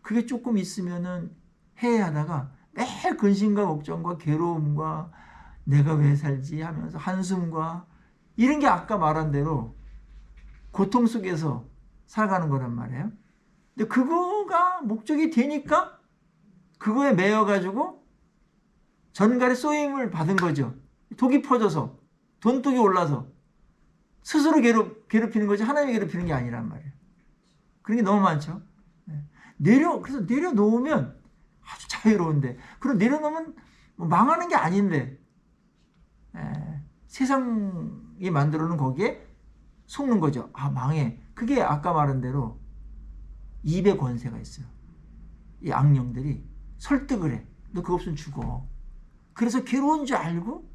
그게 조금 있으면은 해하다가 매일 근심과 걱정과 괴로움과 내가 왜 살지 하면서 한숨과 이런 게 아까 말한 대로 고통 속에서 살아가는 거란 말이에요. 근데 그거가 목적이 되니까 그거에 매여가지고 전갈의 쏘임을 받은 거죠. 독이 퍼져서 돈독이 올라서 스스로 괴롭히는 거지 하나님이 괴롭히는 게 아니란 말이에요. 그런 게 너무 많죠. 그래서 내려놓으면 아주 자유로운데 그럼 내려놓으면 뭐 망하는 게 아닌데 세상이 만들어놓은 거기에 속는 거죠. 망해. 그게 아까 말한 대로 입의 권세가 있어요. 이 악령들이 설득을 해. 너 그거 없으면 죽어. 그래서 괴로운 줄 알고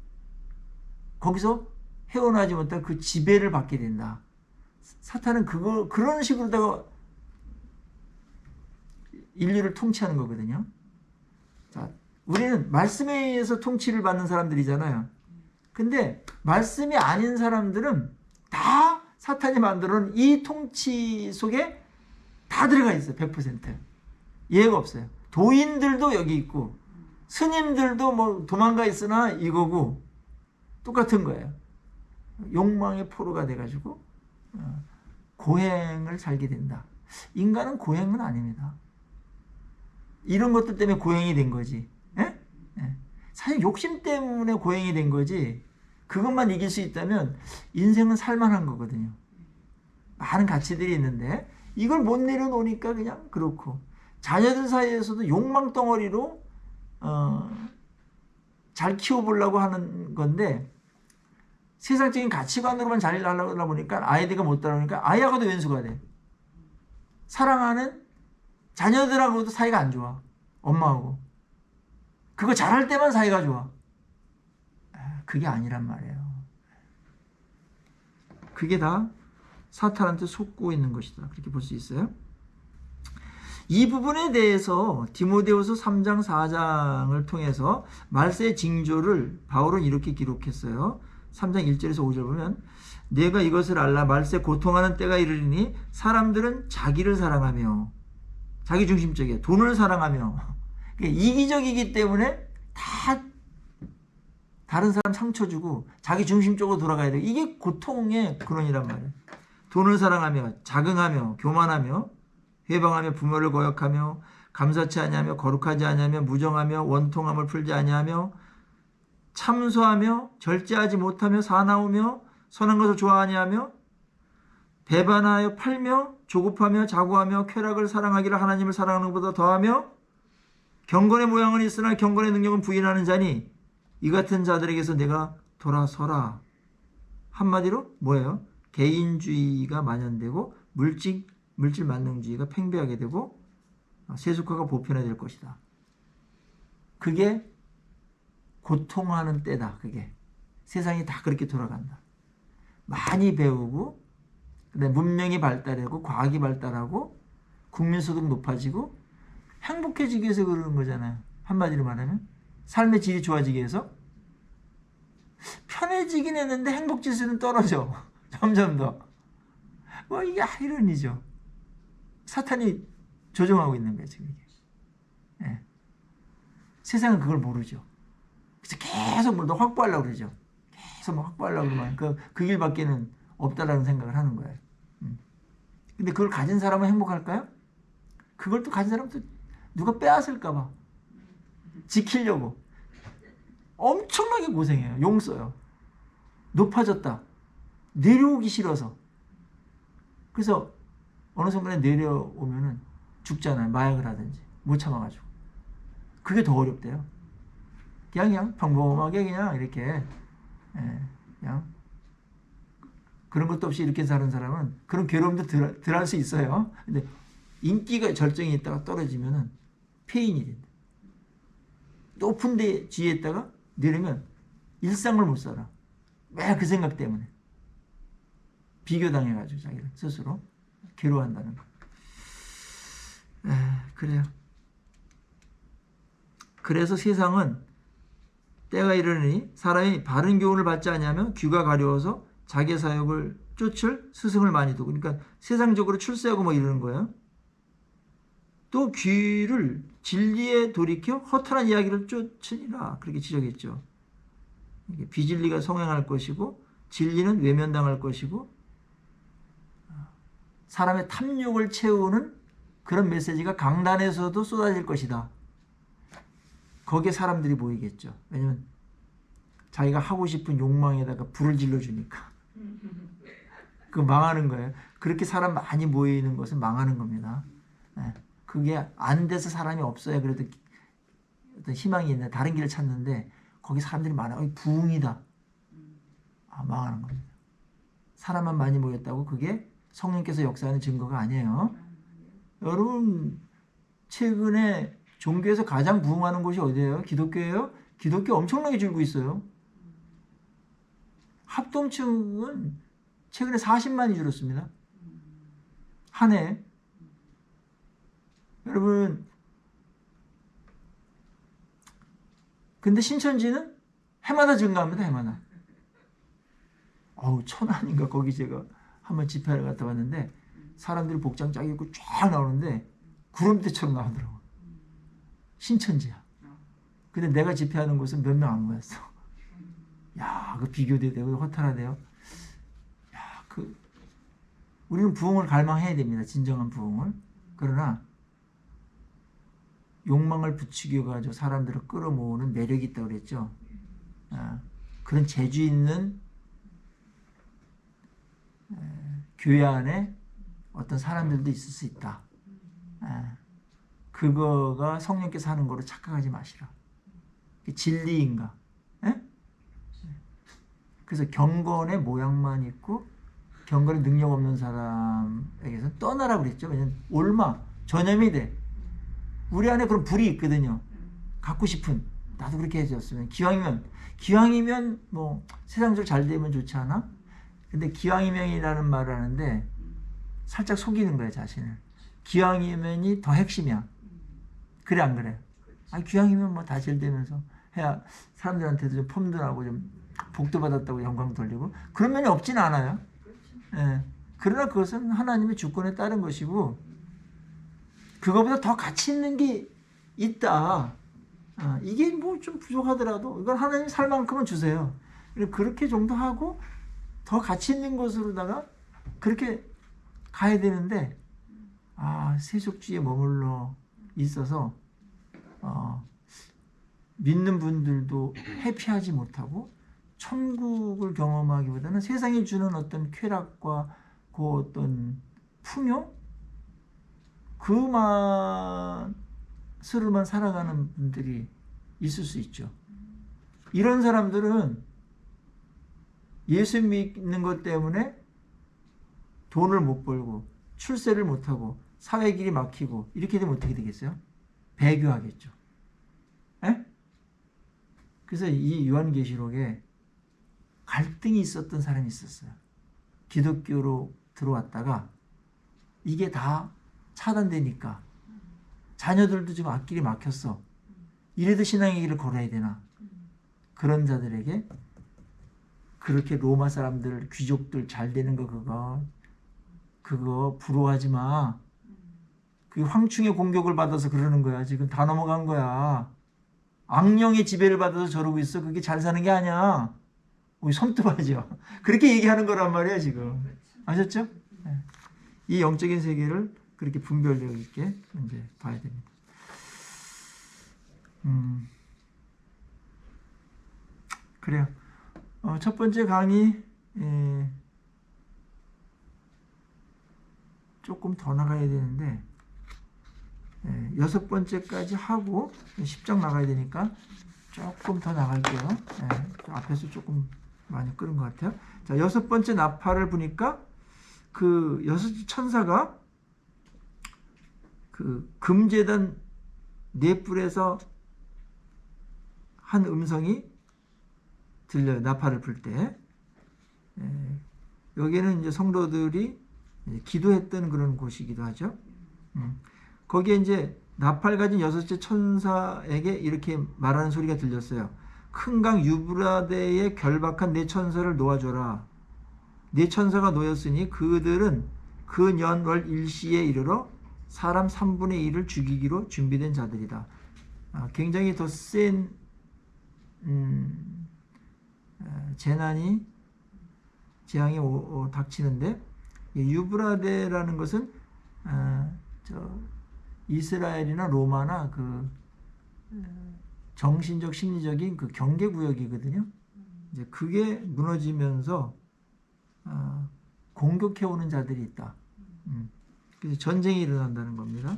거기서 헤어나지 못한 그 지배를 받게 된다. 사탄은 그런 식으로다가 인류를 통치하는 거거든요. 자, 우리는 말씀에 의해서 통치를 받는 사람들이잖아요. 근데 말씀이 아닌 사람들은 다 사탄이 만들어 놓은 이 통치 속에 다 들어가 있어요. 100%. 예외가 없어요. 도인들도 여기 있고 스님들도 뭐 도망가 있으나 이거고 똑같은 거예요. 욕망의 포로가 돼가지고 고행을 살게 된다. 인간은 고행은 아닙니다. 이런 것들 때문에 고행이 된 거지. 사실 욕심 때문에 고행이 된 거지. 그것만 이길 수 있다면 인생은 살만한 거거든요. 많은 가치들이 있는데 이걸 못 내려놓으니까 그냥 그렇고 자녀들 사이에서도 욕망 덩어리로 잘 키워보려고 하는 건데 세상적인 가치관으로만 잘 하려고 보니까 아이들과 못 따라오니까 아이하고도 왼수가 돼. 사랑하는 자녀들하고도 사이가 안 좋아. 엄마하고. 그거 잘할 때만 사이가 좋아. 그게 아니란 말이에요. 그게 다 사탄한테 속고 있는 것이다. 그렇게 볼 수 있어요. 이 부분에 대해서 디모데후서 3장 4장을 통해서 말세의 징조를 바울은 이렇게 기록했어요. 3장 1절에서 5절 보면 내가 이것을 알라 말세 고통하는 때가 이르리니 사람들은 자기를 사랑하며 자기 중심적이에요. 돈을 사랑하며 이기적이기 때문에 다 다른 사람 상처 주고 자기 중심적으로 돌아가야 돼. 이게 고통의 근원이란 말이에요. 돈을 사랑하며 자긍하며 교만하며 회방하며 부모를 거역하며 감사치 아니하며 거룩하지 아니하며 무정하며 원통함을 풀지 아니하며 참소하며 절제하지 못하며 사나우며 선한 것을 좋아하니 하며 배반하여 팔며 조급하며 자고하며 쾌락을 사랑하기를 하나님을 사랑하는 것보다 더하며 경건의 모양은 있으나 경건의 능력은 부인하는 자니 이 같은 자들에게서 내가 돌아서라. 한마디로 뭐예요? 개인주의가 만연되고 물질 만능주의가 팽배하게 되고 세속화가 보편화될 것이다. 그게 고통하는 때다. 그게 세상이 다 그렇게 돌아간다. 많이 배우고 그다음에 문명이 발달하고 과학이 발달하고 국민소득 높아지고 행복해지기 위해서 그러는 거잖아요. 한마디로 말하면 삶의 질이 좋아지기 위해서 편해지긴 했는데 행복지수는 떨어져. 점점 더. 뭐 이게 아이러니죠. 사탄이 조종하고 있는 거예요. 지금 이게. 예. 세상은 그걸 모르죠. 그래서 계속 뭘 더 확보하려고 그러죠. 계속 뭐 확보하려고 그러면 그 길밖에는 없다라는 생각을 하는 거예요. 근데 그걸 가진 사람은 행복할까요? 그걸 또 가진 사람은 또 누가 빼앗을까 봐. 지키려고. 엄청나게 고생해요. 용 써요. 높아졌다. 내려오기 싫어서. 그래서 어느 순간에 내려오면은 죽잖아요. 마약을 하든지. 못 참아가지고. 그게 더 어렵대요. 그냥 평범하게 그냥 이렇게 그냥 그런 것도 없이 이렇게 사는 사람은 그런 괴로움도 덜 할 수 있어요. 근데 인기가 절정에 있다가 떨어지면은 폐인이 된다. 높은 데 지에 있다가 내리면 일상을 못 살아. 왜 그 생각 때문에. 비교당해가지고 자기를 스스로 괴로워한다는 거. 그래요. 그래서 세상은 때가 이르니 사람이 바른 교훈을 받지 않으면 귀가 가려워서 자기 사욕을 쫓을 스승을 많이 두고, 그러니까 세상적으로 출세하고 뭐 이러는 거예요. 또 귀를 진리에 돌이켜 허탄한 이야기를 쫓으니라, 그렇게 지적했죠. 비진리가 성행할 것이고 진리는 외면당할 것이고 사람의 탐욕을 채우는 그런 메시지가 강단에서도 쏟아질 것이다. 거기에 사람들이 모이겠죠. 왜냐면 자기가 하고 싶은 욕망에다가 불을 질러주니까. 그 망하는 거예요. 그렇게 사람 많이 모이는 것은 망하는 겁니다. 그게 안 돼서 사람이 없어야 그래도 어떤 희망이 있는 다른 길을 찾는데 거기 사람들이 많아요. 부흥이다. 망하는 겁니다. 사람만 많이 모였다고 그게 성령께서 역사하는 증거가 아니에요. 여러분 최근에 종교에서 가장 부흥하는 곳이 어디예요? 기독교예요? 기독교 엄청나게 줄고 있어요. 합동층은 최근에 40만이 줄었습니다. 한 해. 여러분 근데 신천지는 해마다 증가합니다. 해마다. 천안인가 거기 제가 한번 집회를 갔다 왔는데 사람들이 복장 쫙 입고 쫙 나오는데 구름대처럼 나오더라고. 신천지야. 근데 내가 집회하는 곳은 몇 명 안 모였어. 야, 그 비교도 되고 허탈하대요. 야, 우리는 부흥을 갈망해야 됩니다. 진정한 부흥을. 그러나 욕망을 부추겨 가지고 사람들을 끌어모으는 매력이 있다고 그랬죠. 그런 재주 있는 교회 안에 어떤 사람들도 있을 수 있다. 그거가 성령께서 하는 거로 착각하지 마시라. 진리인가? 그래서 경건의 모양만 있고 경건의 능력 없는 사람에게서 떠나라 그랬죠. 왜냐면 올마, 전염이 돼. 우리 안에 그런 불이 있거든요. 갖고 싶은, 나도 그렇게 해줬으면. 기왕이면 뭐 세상적으로 잘 되면 좋지 않아? 근데 기왕이면이라는 말을 하는데 살짝 속이는 거예요, 자신을. 기왕이면이 더 핵심이야. 그래 안 그래? 기왕이면 뭐 다 잘 되면서 해야 사람들한테도 좀 펌들하고 좀 복도 받았다고 영광 돌리고 그런 면이 없진 않아요. 그러나 그것은 하나님의 주권에 따른 것이고 그거보다 더 가치 있는 게 있다. 이게 뭐 좀 부족하더라도 이건 하나님 살 만큼은 주세요. 그렇게 정도 하고 더 가치 있는 것으로다가 그렇게 가야 되는데 세속주의에 머물러 있어서 믿는 분들도 해피하지 못하고 천국을 경험하기보다는 세상이 주는 어떤 쾌락과 그 어떤 풍요 그만으로만 살아가는 분들이 있을 수 있죠. 이런 사람들은 예수 믿는 것 때문에 돈을 못 벌고 출세를 못하고 사회 길이 막히고 이렇게 되면 어떻게 되겠어요? 배교하겠죠. 그래서 이 요한계시록에 갈등이 있었던 사람이 있었어요. 기독교로 들어왔다가 이게 다 차단되니까 자녀들도 지금 앞길이 막혔어. 이래도 신앙의 길을 걸어야 되나? 그런 자들에게 그렇게 로마 사람들, 귀족들 잘 되는 거 그거 부러워하지 마. 그 황충의 공격을 받아서 그러는 거야. 지금 다 넘어간 거야. 악령의 지배를 받아서 저러고 있어. 그게 잘 사는 게 아니야. 우리 손톱하죠. 그렇게 얘기하는 거란 말이야 지금. 아셨죠? 이 영적인 세계를 그렇게 분별되어 있게 이제 봐야 됩니다. 그래요. 첫 번째 강의 조금 더 나가야 되는데 여섯 번째까지 하고 10장 나가야 되니까 조금 더 나갈게요. 앞에서 조금 많이 끌은 것 같아요. 자, 여섯 번째 나팔을 보니까 그 여섯 천사가 그 금제단 네 뿔에서 한 음성이 들려요. 나팔을 불 때. 여기는 이제 성도들이 기도했던 그런 곳이기도 하죠. 거기에 이제 나팔 가진 여섯째 천사에게 이렇게 말하는 소리가 들렸어요. 큰 강 유브라데에 결박한 네 천사를 놓아줘라. 네 천사가 놓였으니 그들은 그 년월 일시에 이르러 사람 3분의 1을 죽이기로 준비된 자들이다. 굉장히 더 센 재난이 재앙이 닥치는데 유브라데라는 것은 이스라엘이나 로마나 그 정신적 심리적인 그 경계 구역이거든요. 이제 그게 무너지면서 공격해 오는 자들이 있다. 그래서 전쟁이 일어난다는 겁니다.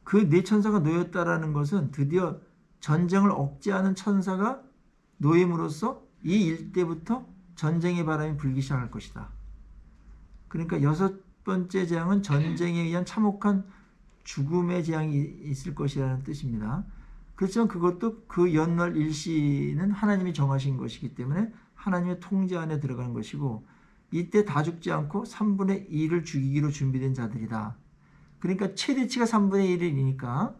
그 네 천사가 놓였다라는 것은 드디어 전쟁을 억제하는 천사가 놓임으로써 이 일대부터 전쟁의 바람이 불기 시작할 것이다. 그러니까 여섯 번째 재앙은 전쟁에 의한 참혹한 죽음의 재앙이 있을 것이라는 뜻입니다. 그렇지만 그것도 그 연월 일시는 하나님이 정하신 것이기 때문에 하나님의 통제 안에 들어가는 것이고 이때 다 죽지 않고 3분의 1을 죽이기로 준비된 자들이다. 그러니까 최대치가 3분의 1이니까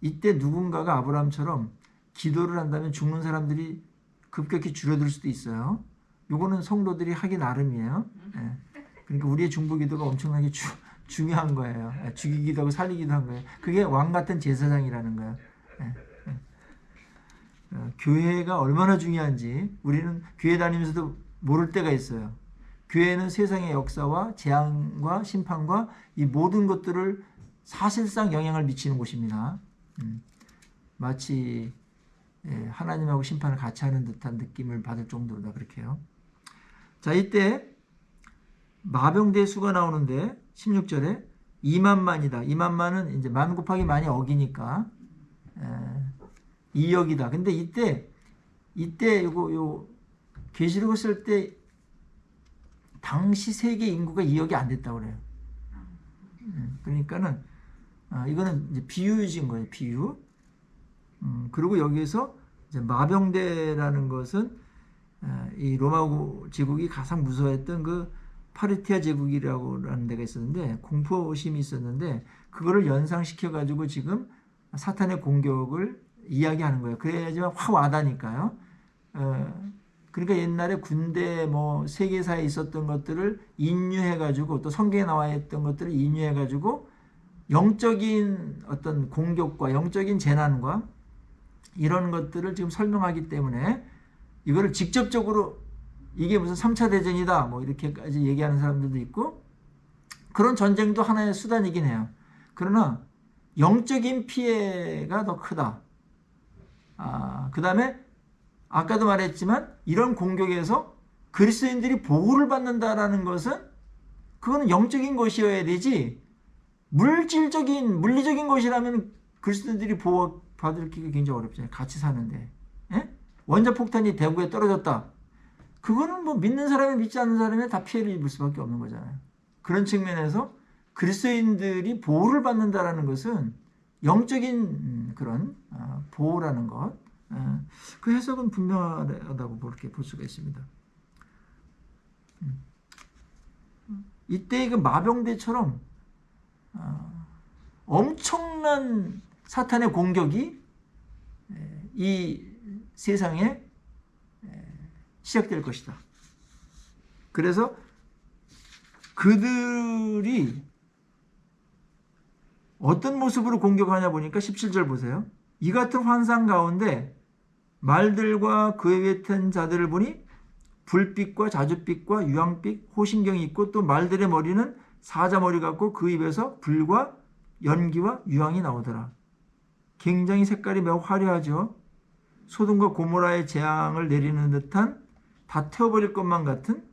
이때 누군가가 아브라함처럼 기도를 한다면 죽는 사람들이 급격히 줄어들 수도 있어요. 요거는 성도들이 하기 나름이에요. 그러니까 우리의 중보기도가 엄청나게 중요한 거예요. 죽이기도 하고 살리기도 한 거예요. 그게 왕 같은 제사장이라는 거예요. 교회가 얼마나 중요한지 우리는 교회 다니면서도 모를 때가 있어요. 교회는 세상의 역사와 재앙과 심판과 이 모든 것들을 사실상 영향을 미치는 곳입니다. 마치 하나님하고 심판을 같이 하는 듯한 느낌을 받을 정도로다 그렇게 해요. 자, 이때 마병대의 수가 나오는데 16절에 2만만이다. 2만만은 이제 만 곱하기 만이 억이니까 2억이다. 근데 이때 요 계시록을 쓸 때 당시 세계 인구가 2억이 안 됐다고 그래요. 그러니까는 이거는 이제 비유인 거예요. 비유. 그리고 여기에서 이제 마병대라는 것은 이 로마 제국이 가장 무서워했던 그 파르티아 제국이라고 하는 데가 있었는데 공포심이 있었는데 그거를 연상시켜 가지고 지금 사탄의 공격을 이야기하는 거예요. 그래야지만 확 와닿으니까요. 그러니까 옛날에 군대 뭐 세계사에 있었던 것들을 인유해 가지고 또 성경에 나와 있던 것들을 인유해 가지고 영적인 어떤 공격과 영적인 재난과 이런 것들을 지금 설명하기 때문에 이거를 직접적으로 이게 무슨 3차 대전이다 뭐 이렇게까지 얘기하는 사람들도 있고 그런 전쟁도 하나의 수단이긴 해요. 그러나 영적인 피해가 더 크다. 그 다음에 아까도 말했지만 이런 공격에서 그리스도인들이 보호를 받는다라는 것은 그거는 영적인 것이어야 되지 물리적인 것이라면 그리스도인들이 보호받을 게 굉장히 어렵잖아요. 같이 사는데. 원자폭탄이 대구에 떨어졌다. 그거는 뭐 믿는 사람이 믿지 않는 사람이 다 피해를 입을 수밖에 없는 거잖아요. 그런 측면에서 그리스도인들이 보호를 받는다라는 것은 영적인 그런 보호라는 것. 그 해석은 분명하다고 그렇게 볼 수가 있습니다. 이때 그 마병대처럼 엄청난 사탄의 공격이 이 세상에 시작될 것이다. 그래서 그들이 어떤 모습으로 공격하냐 보니까 17절 보세요. 이 같은 환상 가운데 말들과 그에 위에 탄 자들을 보니 불빛과 자줏빛과 유황빛 호신경이 있고 또 말들의 머리는 사자머리 같고 그 입에서 불과 연기와 유황이 나오더라. 굉장히 색깔이 매우 화려하죠. 소돔과 고모라의 재앙을 내리는 듯한 다 태워버릴 것만 같은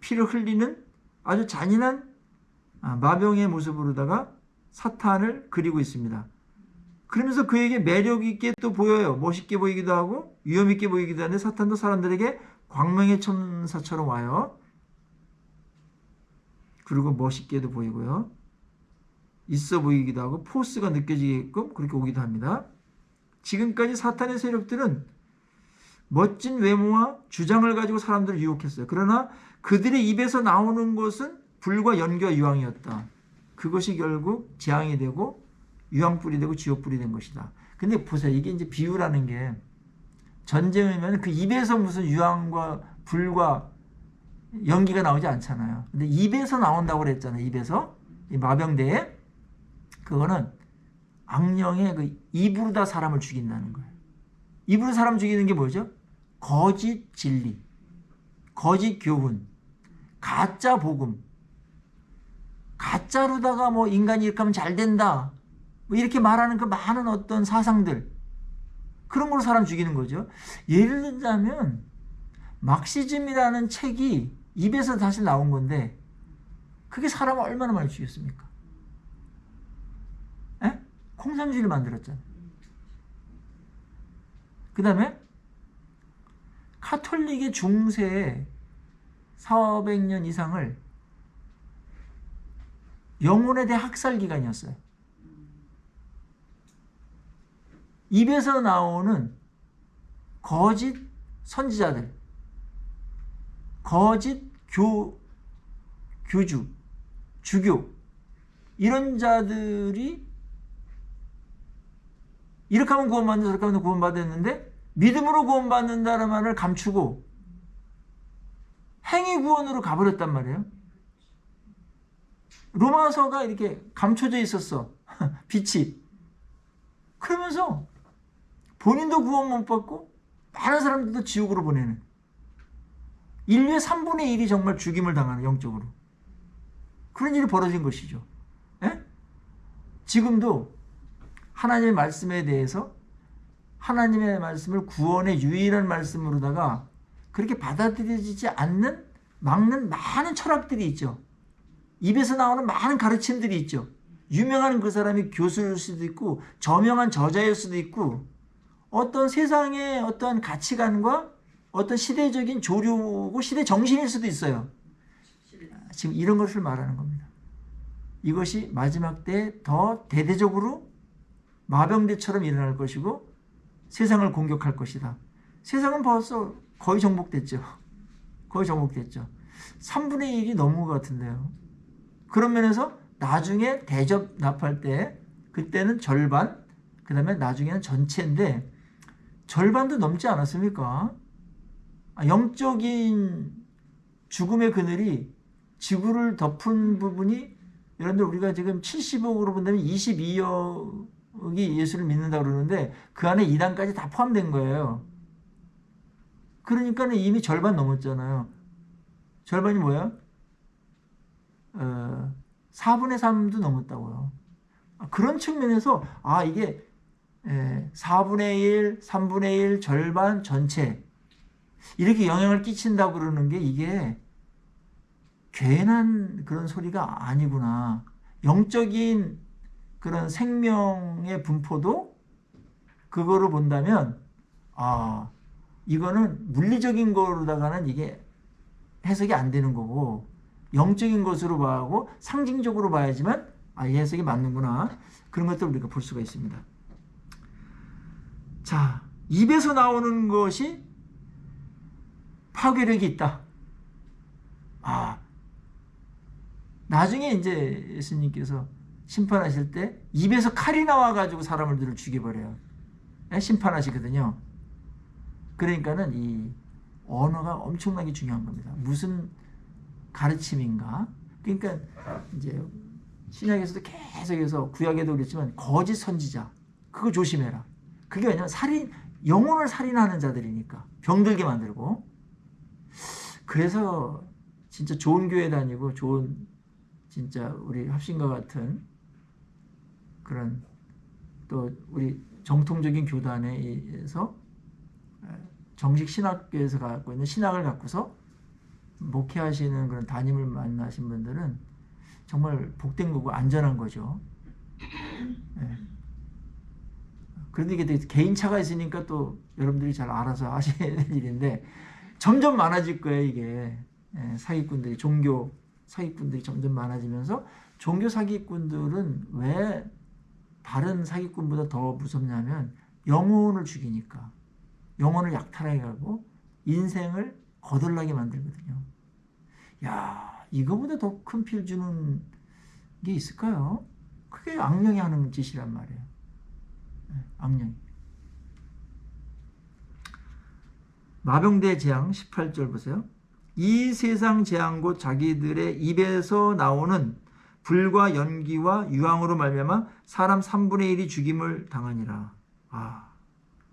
피를 흘리는 아주 잔인한 마병의 모습으로다가 사탄을 그리고 있습니다. 그러면서 그에게 매력 있게 또 보여요. 멋있게 보이기도 하고 위험 있게 보이기도 하는데 사탄도 사람들에게 광명의 천사처럼 와요. 그리고 멋있게도 보이고요. 있어 보이기도 하고 포스가 느껴지게끔 그렇게 오기도 합니다. 지금까지 사탄의 세력들은 멋진 외모와 주장을 가지고 사람들을 유혹했어요. 그러나 그들의 입에서 나오는 것은 불과 연기와 유황이었다. 그것이 결국 재앙이 되고 유황불이 되고 지옥불이 된 것이다. 근데 보세요. 이게 이제 비유라는 게 전쟁이면 그 입에서 무슨 유황과 불과 연기가 나오지 않잖아요. 근데 입에서 나온다고 그랬잖아요. 입에서. 이 마병대에. 그거는 악령의 그 입으로 다 사람을 죽인다는 거예요. 입으로 사람 죽이는 게 뭐죠? 거짓 진리, 거짓 교훈, 가짜 복음, 가짜로다가 뭐 인간이 이렇게 하면 잘 된다. 뭐 이렇게 말하는 그 많은 어떤 사상들. 그런 걸로 사람 죽이는 거죠. 예를 들자면 막시즘이라는 책이 입에서 다시 나온 건데 그게 사람을 얼마나 많이 죽였습니까? 에? 공산주의를 만들었잖아요. 그 다음에 카톨릭의 중세에 400년 이상을 영혼에 대한 학살 기간이었어요. 입에서 나오는 거짓 선지자들, 거짓 교주, 주교 이런 자들이 이렇게 하면 구원받는다 저렇게 하면 구원받았는데 믿음으로 구원받는다는 말을 감추고 행위 구원으로 가버렸단 말이에요. 로마서가 이렇게 감춰져 있었어. 빛이. 그러면서 본인도 구원 못 받고 많은 사람들도 지옥으로 보내는 인류의 3분의 1이 정말 죽임을 당하는 영적으로 그런 일이 벌어진 것이죠. 에? 지금도 하나님의 말씀에 대해서 하나님의 말씀을 구원의 유일한 말씀으로다가 그렇게 받아들여지지 않는 막는 많은 철학들이 있죠. 입에서 나오는 많은 가르침들이 있죠. 유명한 그 사람이 교수일 수도 있고 저명한 저자일 수도 있고 어떤 세상의 어떤 가치관과 어떤 시대적인 조류고 시대 정신일 수도 있어요. 지금 이런 것을 말하는 겁니다. 이것이 마지막 때 더 대대적으로 마병대처럼 일어날 것이고 세상을 공격할 것이다. 세상은 벌써 거의 정복됐죠. 거의 정복됐죠. 3분의 1이 넘은 것 같은데요. 그런 면에서 나중에 대접납할 때 그때는 절반, 그 다음에 나중에는 전체인데 절반도 넘지 않았습니까? 영적인 죽음의 그늘이 지구를 덮은 부분이 여러분들 우리가 지금 70억으로 본다면 22억이 예수를 믿는다고 그러는데 그 안에 이단까지 다 포함된 거예요. 그러니까 이미 절반 넘었잖아요. 절반이 뭐야? 4분의 3도 넘었다고요. 그런 측면에서 이게 4분의 1, 3분의 1, 절반, 전체 이렇게 영향을 끼친다고 그러는 게 이게 괜한 그런 소리가 아니구나. 영적인 그런 생명의 분포도 그거로 본다면 이거는 물리적인 거로다가는 이게 해석이 안 되는 거고 영적인 것으로 봐야하고 상징적으로 봐야지만 이 해석이 맞는구나. 그런 것들을 우리가 볼 수가 있습니다. 자, 입에서 나오는 것이 파괴력이 있다. 나중에 이제 예수님께서 심판하실 때 입에서 칼이 나와가지고 사람들을 죽여버려요. 심판하시거든요. 그러니까는 이 언어가 엄청나게 중요한 겁니다. 무슨 가르침인가? 그러니까 이제 신약에서도 계속해서 구약에도 그랬지만 거짓 선지자 그거 조심해라. 그게 왜냐면 영혼을 살인하는 자들이니까 병들게 만들고. 그래서 진짜 좋은 교회 다니고 좋은 진짜 우리 합신과 같은 그런 또 우리 정통적인 교단에서 정식 신학교에서 갖고 있는 신학을 갖고서 목회하시는 그런 담임을 만나신 분들은 정말 복된 거고 안전한 거죠. 예. 그런데 이게 개인차가 있으니까 또 여러분들이 잘 알아서 하셔야 될 일인데 점점 많아질 거예요, 이게. 예, 사기꾼들이, 종교 사기꾼들이 점점 많아지면서 종교 사기꾼들은 왜 다른 사기꾼보다 더 무섭냐면 영혼을 죽이니까. 영혼을 약탈하게 하고 인생을 거덜나게 만들거든요. 야, 이거보다 더 큰 피를 주는 게 있을까요? 그게 악령이 하는 짓이란 말이에요. 악령이. 마병대 재앙 18절 보세요. 이 세상 재앙 곧 자기들의 입에서 나오는 불과 연기와 유황으로 말미암아 사람 3분의 1이 죽임을 당하니라.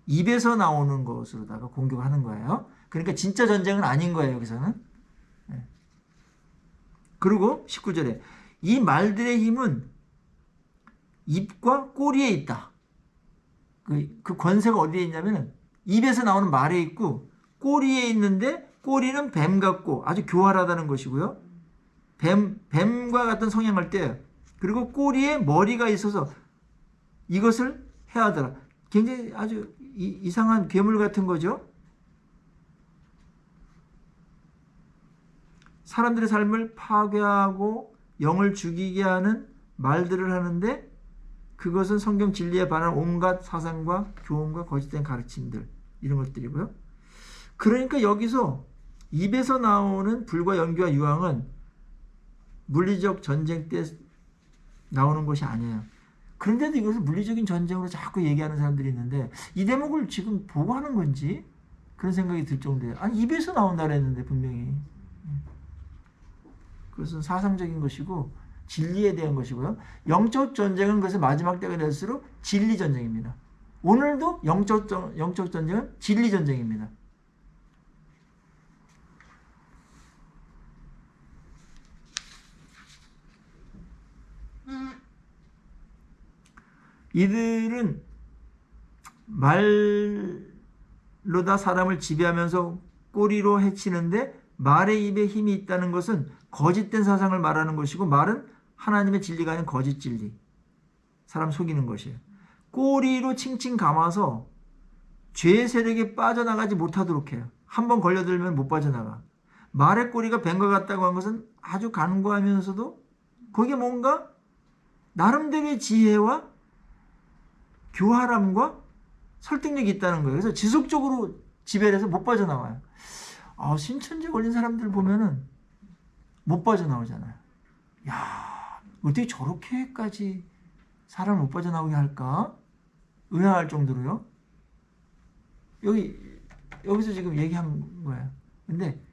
입에서 나오는 것으로다가 공격하는 거예요. 그러니까 진짜 전쟁은 아닌 거예요, 여기서는. 그리고 19절에 이 말들의 힘은 입과 꼬리에 있다. 그 권세가 어디에 있냐면 입에서 나오는 말에 있고 꼬리에 있는데 꼬리는 뱀 같고 아주 교활하다는 것이고요. 뱀과 같은 성향을 떼요. 그리고 꼬리에 머리가 있어서 이것을 해하더라. 굉장히 아주 이상한 괴물 같은 거죠. 사람들의 삶을 파괴하고 영을 죽이게 하는 말들을 하는데 그것은 성경 진리에 반한 온갖 사상과 교훈과 거짓된 가르침들 이런 것들이고요. 그러니까 여기서 입에서 나오는 불과 연기와 유황은 물리적 전쟁 때 나오는 것이 아니에요. 그런데도 이것을 물리적인 전쟁으로 자꾸 얘기하는 사람들이 있는데 이 대목을 지금 보고 하는 건지 그런 생각이 들 정도예요. 아니 입에서 나온다 그랬는데 분명히. 그것은 사상적인 것이고 진리에 대한 것이고요. 영적 전쟁은 그것의 마지막 때가 될수록 진리 전쟁입니다. 오늘도 영적 전쟁은 진리 전쟁입니다. 이들은 말로 다 사람을 지배하면서 꼬리로 해치는데 말의 입에 힘이 있다는 것은 거짓된 사상을 말하는 것이고 말은 하나님의 진리가 아닌 거짓 진리. 사람 속이는 것이에요. 꼬리로 칭칭 감아서 죄의 세력에 빠져나가지 못하도록 해요. 한번 걸려들면 못 빠져나가. 말의 꼬리가 뱀과 같다고 한 것은 아주 간과하면서도 거기에 뭔가 나름대로의 지혜와 교활함과 설득력이 있다는 거예요. 그래서 지속적으로 지배를 해서 못 빠져나와요. 신천지에 걸린 사람들 보면은 못 빠져나오잖아요. 야, 어떻게 저렇게까지 사람을 못 빠져나오게 할까? 의아할 정도로요. 여기서 지금 얘기한 거예요. 근데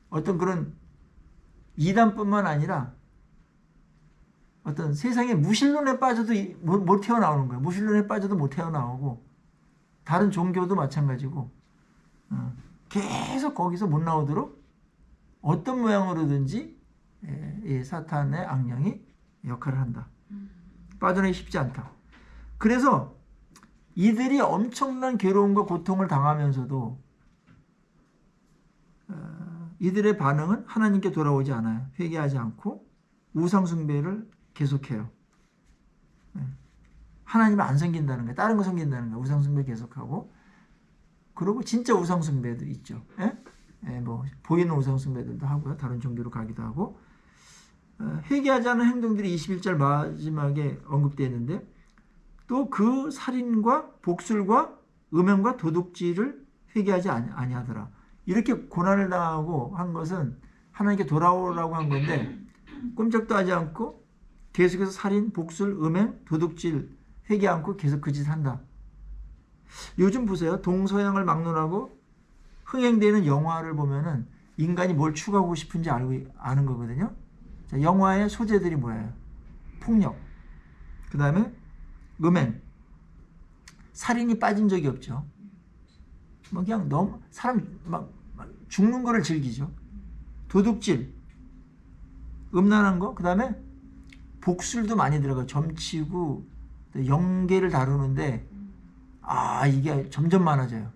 어떤 그런 이단뿐만 아니라 어떤 세상의 무신론에 빠져도 못 태어나오는 거예요. 무신론에 빠져도 못 태어나오고 다른 종교도 마찬가지고 계속 거기서 못 나오도록 어떤 모양으로든지 사탄의 악령이 역할을 한다. 빠져나기 쉽지 않다. 그래서 이들이 엄청난 괴로움과 고통을 당하면서도 이들의 반응은 하나님께 돌아오지 않아요. 회개하지 않고 우상숭배를 계속해요. 하나님을 안 섬긴다는 거예요. 다른 거 섬긴다는 거예요. 우상숭배 계속하고. 그리고 진짜 우상숭배도 있죠. 뭐 보이는 우상숭배들도 하고요. 다른 종교로 가기도 하고. 회개하지 않은 행동들이 21절 마지막에 언급되어 있는데 또 그 살인과 복술과 음행과 도둑질을 회개하지 아니하더라. 이렇게 고난을 당하고 한 것은 하나님께 돌아오라고 한 건데 꼼짝도 하지 않고 계속해서 살인, 복술, 음행, 도둑질 회개 않고 계속 그 짓을 한다. 요즘 보세요. 동서양을 막론하고 흥행되는 영화를 보면은 인간이 뭘 추구하고 싶은지 아는 거거든요. 자, 영화의 소재들이 뭐예요? 폭력, 그 다음에 음행, 살인이 빠진 적이 없죠. 뭐 그냥 너무 사람 막 죽는 거를 즐기죠. 도둑질, 음란한 거, 그 다음에 복술도 많이 들어가요. 점치고 또 영계를 다루는데 이게 점점 많아져요.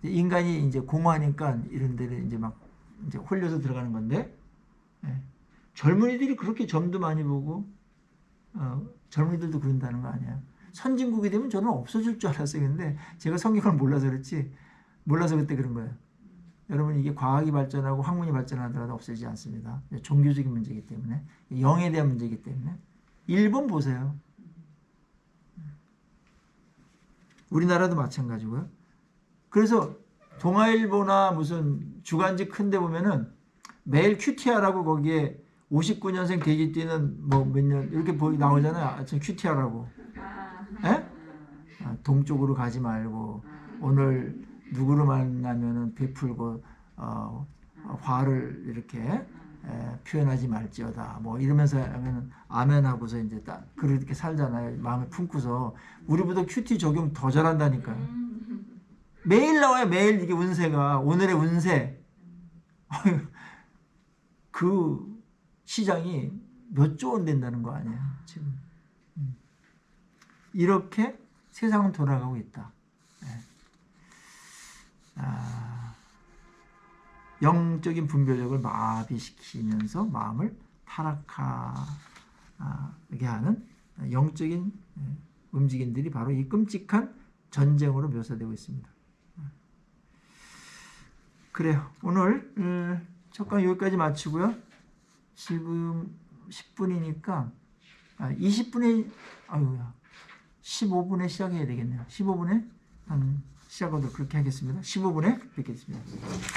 인간이 이제 공허하니까 이런 데를 이제 막 이제 홀려서 들어가는 건데, 예. 젊은이들이 그렇게 점도 많이 보고 젊은이들도 그런다는 거 아니야. 선진국이 되면 저는 없어질 줄 알았어요. 근데 제가 성경을 몰라서 그렇지, 몰라서 그때 그런 거예요. 여러분, 이게 과학이 발전하고 학문이 발전하더라도 없어지지 않습니다. 종교적인 문제이기 때문에, 영에 대한 문제이기 때문에. 일본 보세요. 우리나라도 마찬가지고요. 그래서 동아일보나 무슨 주간지 큰데 보면은 매일 QTR라고 거기에 59년생 대기 뛰는 뭐 몇 년 이렇게 나오잖아요. 아침 QTR라고. 예? 동쪽으로 가지 말고 오늘 누구를 만나면은 베풀고 화를 이렇게 표현하지 말지어다. 뭐 이러면서 하면은 아멘 하고서 이제 딱 그렇게 살잖아요. 마음을 품고서. 우리보다 QT 적용 더 잘한다니까요. 매일 나와요. 매일 이게 운세가 오늘의 운세. 그 시장이 몇 조 원 된다는 거 아니에요, 지금. 이렇게 세상은 돌아가고 있다. 영적인 분별력을 마비시키면서 마음을 타락하게 하는 영적인 움직임들이 바로 이 끔찍한 전쟁으로 묘사되고 있습니다. 그래요. 오늘 첫 강 여기까지 마치고요. 지금 10분이니까 20분에 15분에 시작해야 되겠네요. 15분에 시작하도록 그렇게 하겠습니다. 15분에 뵙겠습니다.